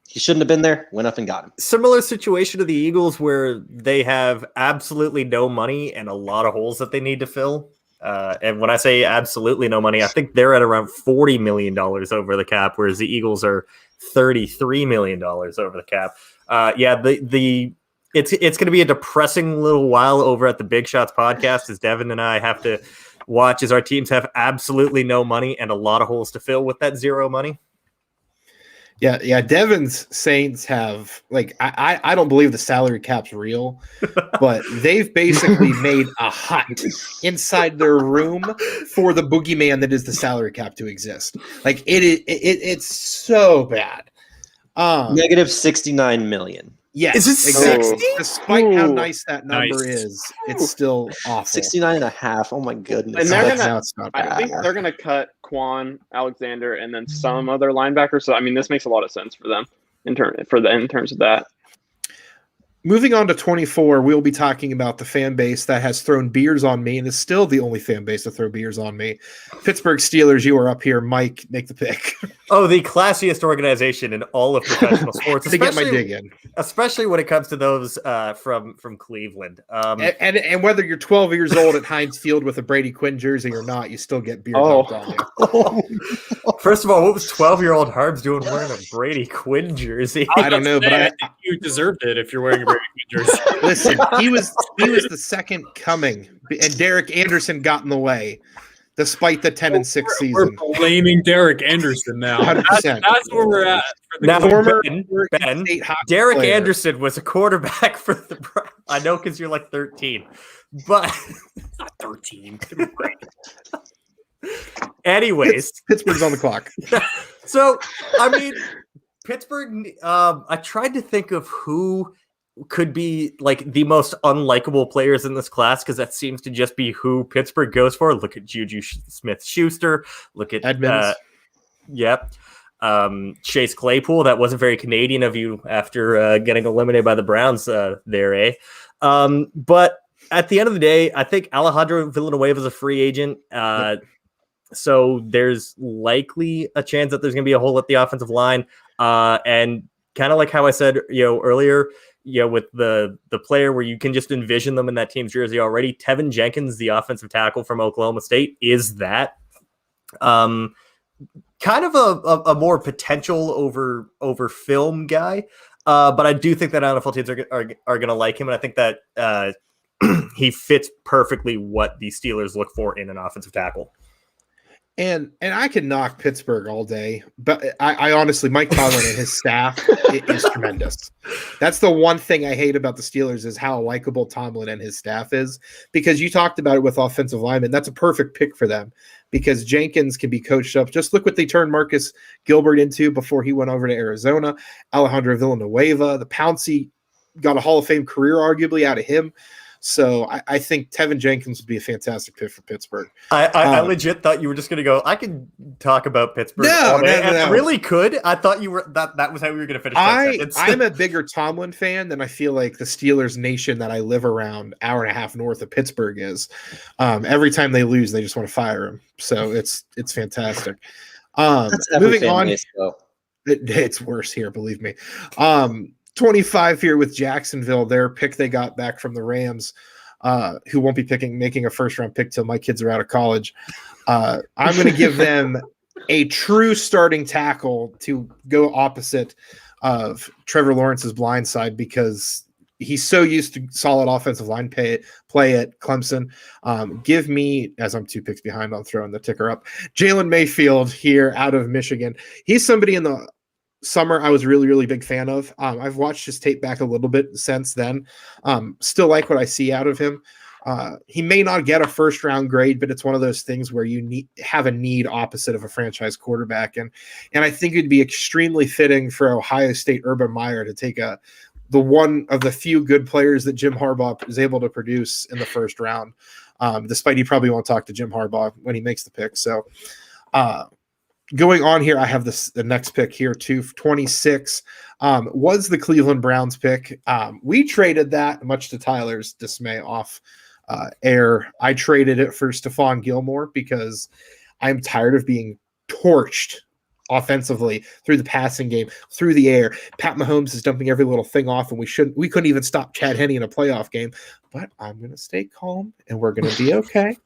He shouldn't have been there, went up and got him. Similar situation to the Eagles where they have absolutely no money and a lot of holes that they need to fill. And when I say absolutely no money, I think they're at around $40 million over the cap, whereas the Eagles are $33 million over the cap. It's going to be a depressing little while over at the Big Shots podcast as Devin and I have to watch as our teams have absolutely no money and a lot of holes to fill with that zero money. Yeah. Devin's Saints have I don't believe the salary cap's real, but they've basically made a hut inside their room for the boogeyman that is the salary cap to exist. It's so bad. Negative 69 million. Yes, is it exactly. 60? Despite how nice that number is, it's still awful. 69 and a half. Oh my goodness. And I think they're gonna cut Quan Alexander and then some other linebacker. So I mean, this makes a lot of sense for them in terms of that. Moving on to 24, we'll be talking about the fan base that has thrown beers on me and is still the only fan base to throw beers on me. Pittsburgh Steelers, you are up here. Mike, make the pick. Oh, the classiest organization in all of professional sports. To get my dig in. Especially when it comes to those from Cleveland. And whether you're 12 years old at Heinz Field with a Brady Quinn jersey or not, you still get beer dumped on you. First of all, what was 12-year-old Harbs doing wearing a Brady Quinn jersey? I don't know, but I think you deserved it if you're wearing a Brady Quinn jersey. Listen, he was the second coming, and Derek Anderson got in the way, despite the 10-6 season. We're blaming Derek Anderson now. 100%. That's where we're at. Now, former Ben, Derek Anderson was a quarterback for the Browns. I know because you're like 13, but not 13. Anyways, Pittsburgh's on the clock. So, I mean, Pittsburgh, I tried to think of who could be like the most unlikable players in this class because that seems to just be who Pittsburgh goes for. Look at Juju Smith-Schuster. Look at Edmonds. Chase Claypool. That wasn't very Canadian of you after getting eliminated by the Browns there, eh? But at the end of the day, I think Alejandro Villanueva is a free agent. So there's likely a chance that there's going to be a hole at the offensive line. And kind of like how I said, earlier, with the player where you can just envision them in that team's jersey already. Tevin Jenkins, the offensive tackle from Oklahoma State, is that. Kind of a more potential over film guy. But I do think that NFL teams are going to like him. And I think that he fits perfectly what the Steelers look for in an offensive tackle. And I can knock Pittsburgh all day, but I honestly, Mike Tomlin and his staff is tremendous. That's the one thing I hate about the Steelers is how likable Tomlin and his staff is, because you talked about it with offensive linemen. That's a perfect pick for them because Jenkins can be coached up. Just look what they turned Marcus Gilbert into before he went over to Arizona. Alejandro Villanueva, the Pouncey got a Hall of Fame career arguably out of him. So I think Tevin Jenkins would be a fantastic pick for Pittsburgh. I legit thought you were just going to go, I could talk about Pittsburgh. No. I really could. I thought you were that was how we were going to finish that sentence. I'm a bigger Tomlin fan than I feel like the Steelers nation that I live around hour and a half north of Pittsburgh is. Every time they lose, they just want to fire him. So it's fantastic. Moving on. It's worse here, believe me. 25 here with Jacksonville, their pick they got back from the Rams, who won't be making a first-round pick till my kids are out of college. I'm going to give them a true starting tackle to go opposite of Trevor Lawrence's blind side because he's so used to solid offensive line play at Clemson. Give me, as I'm 2 picks behind on throwing the ticker up, Jalen Mayfield here out of Michigan. He's somebody in the summer I was really, really big fan of. I've watched his tape back a little bit since then. Still like what I see out of him. He may not get a first round grade, but it's one of those things where you have a need opposite of a franchise quarterback. And I think it'd be extremely fitting for Ohio State Urban Meyer to take the one of the few good players that Jim Harbaugh is able to produce in the first round, despite he probably won't talk to Jim Harbaugh when he makes the pick. So going on here, I have the next pick here, 26, was the Cleveland Browns pick. We traded that, much to Tyler's dismay, off air. I traded it for Stephon Gilmore because I'm tired of being torched offensively through the passing game, through the air. Pat Mahomes is dumping every little thing off, and we couldn't even stop Chad Henne in a playoff game. But I'm going to stay calm, and we're going to be okay.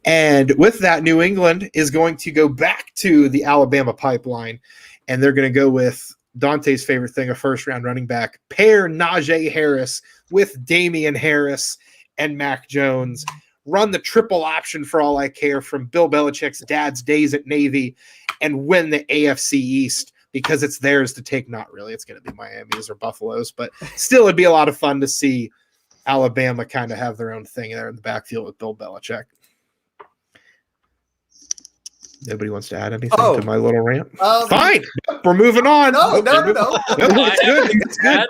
And with that, New England is going to go back to the Alabama pipeline, and they're going to go with Dante's favorite thing, a first-round running back, pair Najee Harris with Damian Harris and Mac Jones. Run the triple option for all I care from Bill Belichick's dad's days at Navy and win the AFC East because it's theirs to take. Not really. It's going to be Miami's or Buffalo's, but still it'd be a lot of fun to see Alabama kind of have their own thing there in the backfield with Bill Belichick. Nobody wants to add anything to my little rant? Fine. We're moving on. No. It's good. It's good.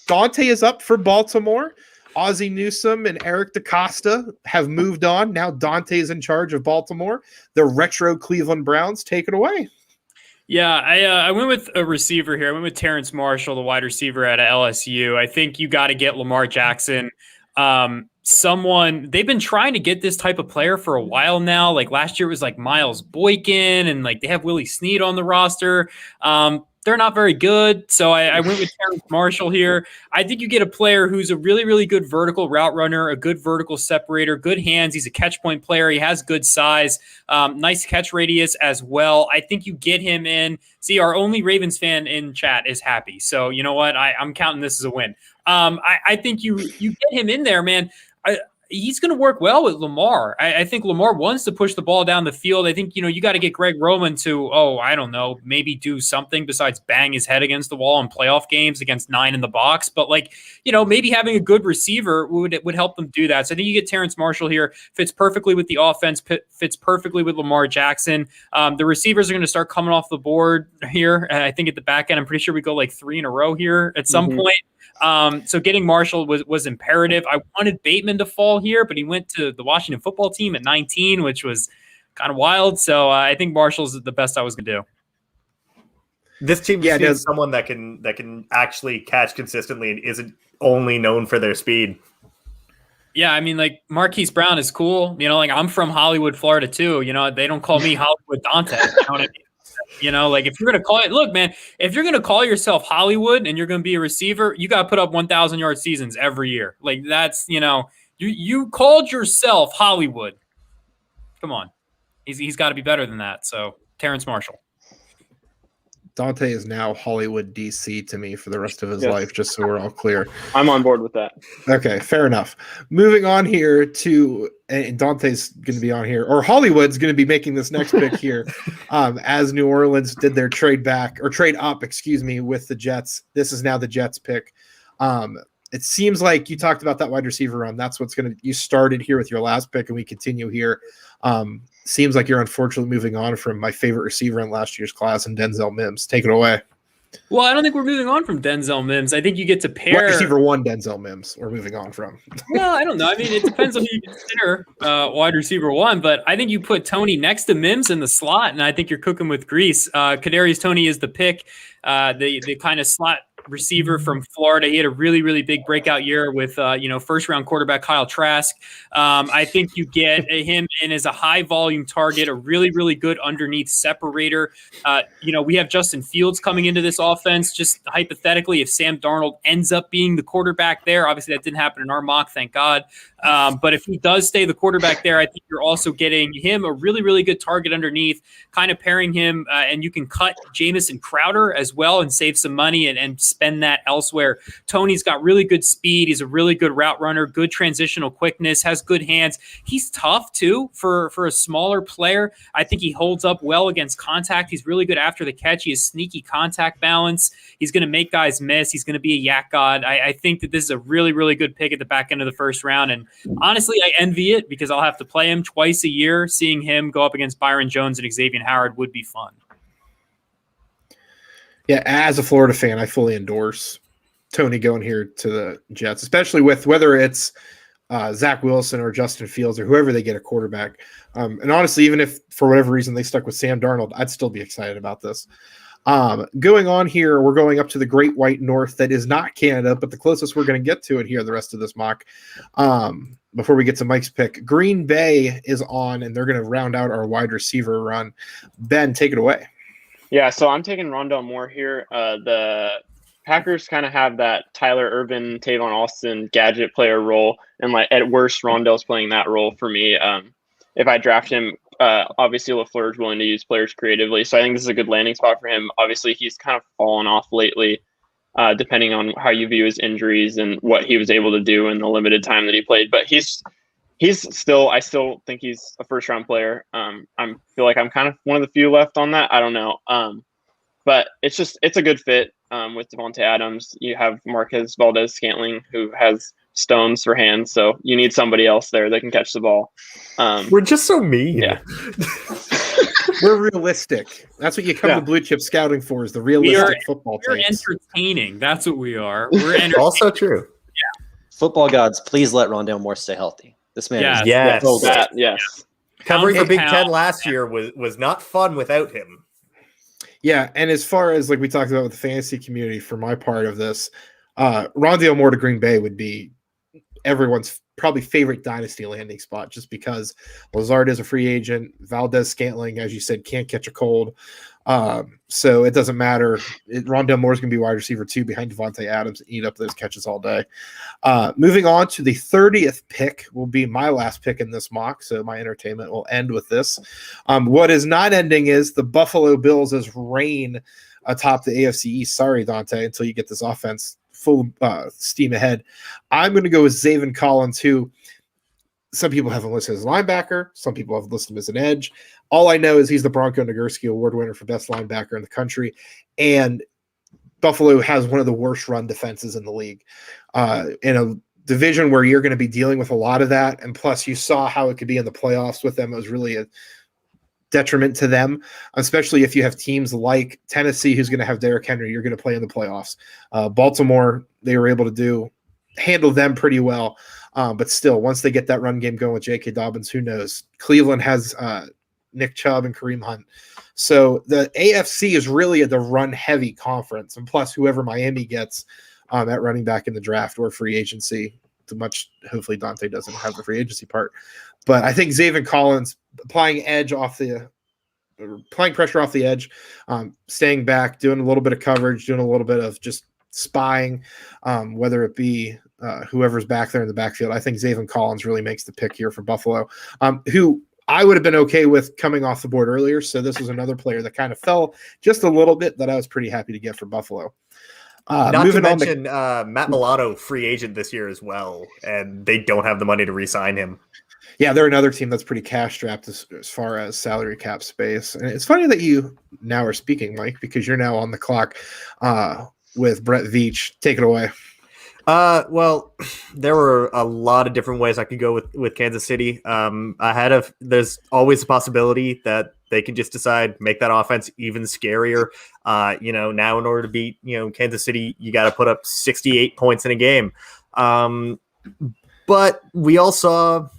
Dante is up for Baltimore. Ozzie Newsome and Eric DaCosta have moved on. Now Dante is in charge of Baltimore. The retro Cleveland Browns. Take it away. Yeah, I went with a receiver here. I went with Terrence Marshall, the wide receiver at LSU. I think you got to get Lamar Jackson. They've been trying to get this type of player for a while now. Like last year it was like Miles Boykin, and like they have Willie Snead on the roster. They're not very good. So I went with Terrence Marshall here. I think you get a player who's a really, really good vertical route runner, a good vertical separator, good hands. He's a catch point player. He has good size, nice catch radius as well. I think you get him in. See, our only Ravens fan in chat is happy. So you know what? I'm counting this as a win. I think you get him in there, man. He's going to work well with Lamar. I think Lamar wants to push the ball down the field. I think, you got to get Greg Roman to, I don't know, maybe do something besides bang his head against the wall in playoff games against 9 in the box. But maybe having a good receiver would help them do that. So I think you get Terrence Marshall here, fits perfectly with the offense, fits perfectly with Lamar Jackson. The receivers are going to start coming off the board here. I think at the back end, I'm pretty sure we go like 3 in a row here at some point. So getting Marshall was imperative. I wanted Bateman to fall here, but he went to the Washington football team at 19, which was kind of wild. So I think Marshall's the best I was going to do. This team needs someone that can actually catch consistently and isn't only known for their speed. Yeah, I mean, like Marquise Brown is cool. I'm from Hollywood, Florida too. They don't call me Hollywood Dante. You know what I mean? If you're going to call it, look, man, if you're going to call yourself Hollywood and you're going to be a receiver, you got to put up 1,000 yard seasons every year. Like that's, you called yourself Hollywood. Come on. He's got to be better than that. So Terrence Marshall. Dante is now Hollywood DC to me for the rest of his life, just so we're all clear. I'm on board with that. Okay, fair enough. Moving on here to, and Dante's going to be on here, or Hollywood's going to be making this next pick here as New Orleans did their trade up, with the Jets. This is now the Jets pick. It seems like you talked about that wide receiver run. That's what's you started here with your last pick, and we continue here. Seems like you're unfortunately moving on from my favorite receiver in last year's class and Denzel Mims. Take it away. Well, I don't think we're moving on from Denzel Mims. I think you get to pair wide receiver 1 Denzel Mims. We're moving on from. Well, I don't know. I mean, it depends on who you consider wide receiver 1, but I think you put Tony next to Mims in the slot, and I think you're cooking with grease. Kadarius Toney is the pick, the kind of slot receiver from Florida. He had a really, really big breakout year with, first round quarterback Kyle Trask. I think you get him in as a high volume target, a really, really good underneath separator. We have Justin Fields coming into this offense. Just hypothetically, if Sam Darnold ends up being the quarterback there, obviously that didn't happen in our mock, thank God. But if he does stay the quarterback there, I think you're also getting him a really, really good target underneath, kind of pairing him, and you can cut Jamison Crowder as well and save some money and spend that elsewhere. Tony's got really good speed. He's a really good route runner, good transitional quickness, has good hands. He's tough too for a smaller player. I think he holds up well against contact. He's really good after the catch. He has sneaky contact balance. He's going to make guys miss. He's going to be a yak god. I think that this is a really, really good pick at the back end of the first round. And honestly, I envy it because I'll have to play him twice a year. Seeing him go up against Byron Jones and Xavier Howard would be fun. Yeah, as a Florida fan, I fully endorse Tony going here to the Jets, especially with whether it's Zach Wilson or Justin Fields or whoever they get a quarterback. And honestly, even if for whatever reason they stuck with Sam Darnold, I'd still be excited about this. Going on here, we're going up to the Great White North. That is not Canada, but the closest we're going to get to it here the rest of this mock. Before we get to Mike's pick, Green Bay is on, and they're going to round out our wide receiver run. Ben, take it away. Yeah, so I'm taking Rondell Moore here. The Packers kind of have that Tyler Urban, Tavon Austin gadget player role, and like at worst, Rondell's playing that role for me. If I draft him, obviously LaFleur is willing to use players creatively, so I think this is a good landing spot for him. Obviously, he's kind of fallen off lately, depending on how you view his injuries and what he was able to do in the limited time that he played. But I still think he's a first round player. I feel like I'm kind of one of the few left on that. I don't know. But it's a good fit with Devontae Adams. You have Marquez Valdez-Scantling, who has stones for hands, so you need somebody else there that can catch the ball. We're just so mean. Yeah. We're realistic. That's what you come to Blue Chip Scouting for, is the realistic football We're takes. entertaining. That's what we are. We're entertaining. Also true. Yeah. Football gods, please let Rondell Moore stay healthy. This man is yes. so good. Yes. Covering the Big Pound. Ten last year was not fun without him. Yeah, and as far as like we talked about with the fantasy community, for my part of this, Rondell Moore to Green Bay would be everyone's probably favorite dynasty landing spot, just because Lazard is a free agent. Valdez-Scantling, as you said, can't catch a cold. So it doesn't matter. Rondell Moore is going to be wide receiver 2 behind Devontae Adams and eat up those catches all day. Moving on to the 30th pick will be my last pick in this mock, so my entertainment will end with this. What is not ending is the Buffalo Bills' reign atop the AFC East. Sorry, Dante, until you get this offense full steam ahead. I'm going to go with Zaven Collins, who some people have him listed as a linebacker. Some people have listed him as an edge. All I know is he's the Bronco Nagurski Award winner for best linebacker in the country. And Buffalo has one of the worst run defenses in the league. In a division where you're going to be dealing with a lot of that. And plus you saw how it could be in the playoffs with them. It was really a detriment to them, especially if you have teams like Tennessee, who's going to have Derrick Henry. You're going to play in the playoffs. Baltimore, they were able to handle them pretty well. But still, once they get that run game going with J.K. Dobbins, who knows? Cleveland has Nick Chubb and Kareem Hunt. So the AFC is really the run-heavy conference. And plus, whoever Miami gets at running back in the draft or free agency, hopefully Dante doesn't have the free agency part. But I think Zaven Collins applying pressure off the edge, staying back, doing a little bit of coverage, doing a little bit of just spying, whether it be whoever's back there in the backfield. I think Zaven Collins really makes the pick here for Buffalo, who I would have been okay with coming off the board earlier. So this was another player that kind of fell just a little bit that I was pretty happy to get for Buffalo. Not to mention Matt Milano, free agent this year as well, and they don't have the money to re-sign him. Yeah, they're another team that's pretty cash-strapped as far as salary cap space. And it's funny that you now are speaking, Mike, because you're now on the clock with Brett Veach. Take it away. Well, there were a lot of different ways I could go with Kansas City. There's always a possibility that they can just decide, make that offense even scarier. Now in order to beat, Kansas City, you got to put up 68 points in a game. But we all saw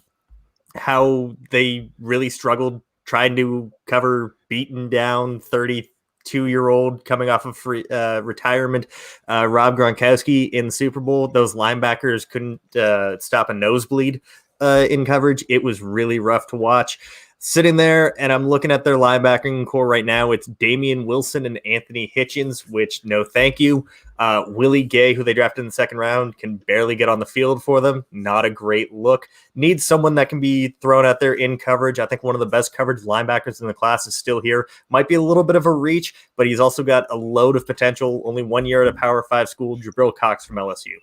how they really struggled trying to cover beaten down 32-year-old coming off of retirement, Rob Gronkowski in the Super Bowl. Those linebackers couldn't stop a nosebleed in coverage. It was really rough to watch. sitting there, and I'm looking at their linebacking core right now. It's Damian Wilson and Anthony Hitchens, which no thank you. Willie Gay, who they drafted in the second round, can barely get on the field for them. Not a great look. Needs someone that can be thrown out there in coverage. I think one of the best coverage linebackers in the class is still here. Might be a little bit of a reach, but he's also got a load of potential. Only 1 year at a Power 5 school, Jabril Cox from LSU.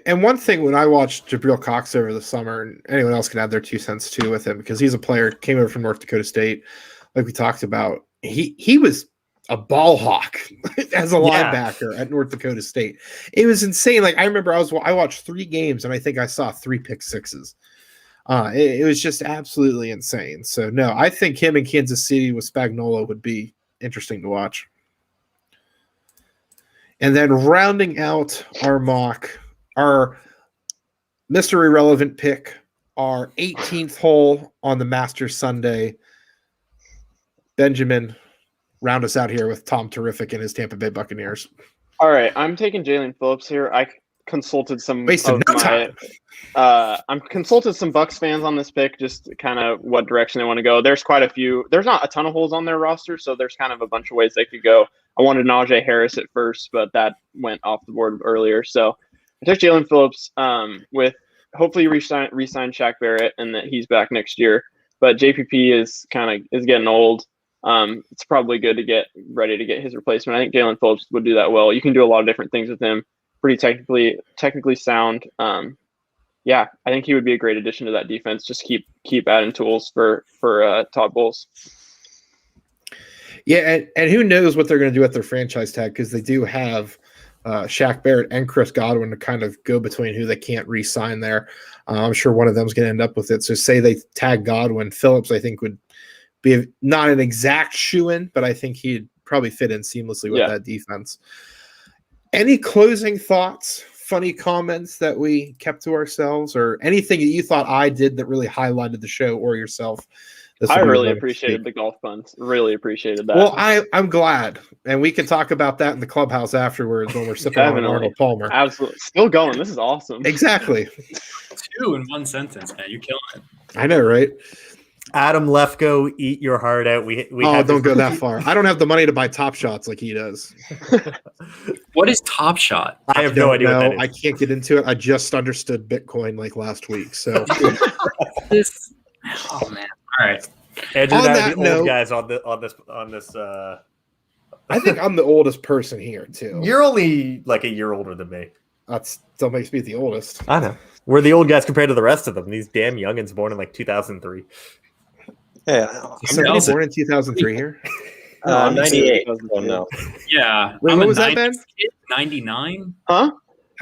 And one thing, when I watched Jabril Cox over the summer, and anyone else can add their 2 cents too with him, because he's a player, came over from North Dakota State, like we talked about. He was a ball hawk as a linebacker at North Dakota State. It was insane. Like, I remember I watched 3 games, and I think I saw 3 pick sixes. It was just absolutely insane. So, no, I think him in Kansas City with Spagnuolo would be interesting to watch. And then rounding out our mock, our Mr. Irrelevant pick, our 18th hole on the Masters Sunday. Benjamin, round us out here with Tom Terrific and his Tampa Bay Buccaneers. All right, I'm taking Jalen Phillips here. I consulted some I'm consulted some Bucs fans on this pick, just kind of what direction they want to go. There's quite a few. There's not a ton of holes on their roster, so there's kind of a bunch of ways they could go. I wanted Najee Harris at first, but that went off the board earlier. So I took Jalen Phillips with hopefully re-sign Shaq Barrett and that he's back next year. But JPP is getting old. It's probably good to get ready to get his replacement. I think Jalen Phillips would do that well. You can do a lot of different things with him. Pretty technically sound. I think he would be a great addition to that defense. Just keep adding tools for Todd Bowles. Yeah, and who knows what they're going to do with their franchise tag, because they do have Shaq Barrett and Chris Godwin to kind of go between who they can't re-sign there. I'm sure one of them is going to end up with it. So say they tag Godwin, Phillips I think would be not an exact shoe-in, but I think he'd probably fit in seamlessly with that defense. Any closing thoughts, funny comments that we kept to ourselves, or anything that you thought I did that really highlighted the show or yourself? I really appreciated the golf puns. Really appreciated that. Well, I'm glad. And we can talk about that in the clubhouse afterwards when we're sipping on Arnold Palmer. Absolutely. Still going. This is awesome. Exactly. 2 in 1 sentence, man. You're killing it. I know, right? Adam Lefko, eat your heart out. We don't go that far. I don't have the money to buy Top Shots like he does. What is Top Shot? I have no idea what that is. I can't get into it. I just understood Bitcoin like last week. So oh man. All right. Andrew, the old guys on this. I think I'm the oldest person here too. You're only like a year older than me. That still makes me the oldest. I know. We're the old guys compared to the rest of them. These damn youngins born in like 2003. Yeah. Somebody born in 2003 here? 98. Oh, no. Yeah. Wait, what was that, Ben? 99? Huh?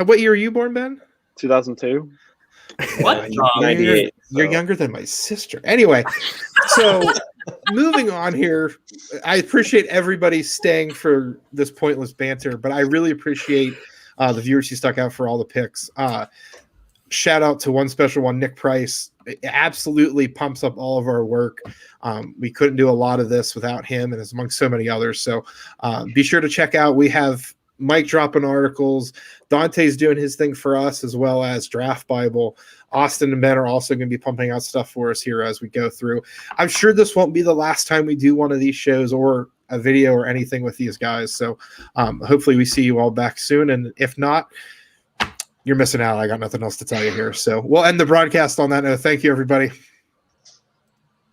What year are you born, Ben? 2002. What? 98. You're younger than my sister. Anyway, so moving on here, I appreciate everybody staying for this pointless banter, but I really appreciate the viewers who stuck out for all the picks. Shout out to one special one, Nick Price. It absolutely pumps up all of our work. We couldn't do a lot of this without him, and it's amongst so many others. So be sure to check out. We have Mike dropping articles. Dante's doing his thing for us, as well as Draft Bible. Austin and Ben are also going to be pumping out stuff for us here as we go through. I'm sure this won't be the last time we do one of these shows or a video or anything with these guys. So hopefully we see you all back soon. And if not, you're missing out. I got nothing else to tell you here. So we'll end the broadcast on that note. Thank you, everybody.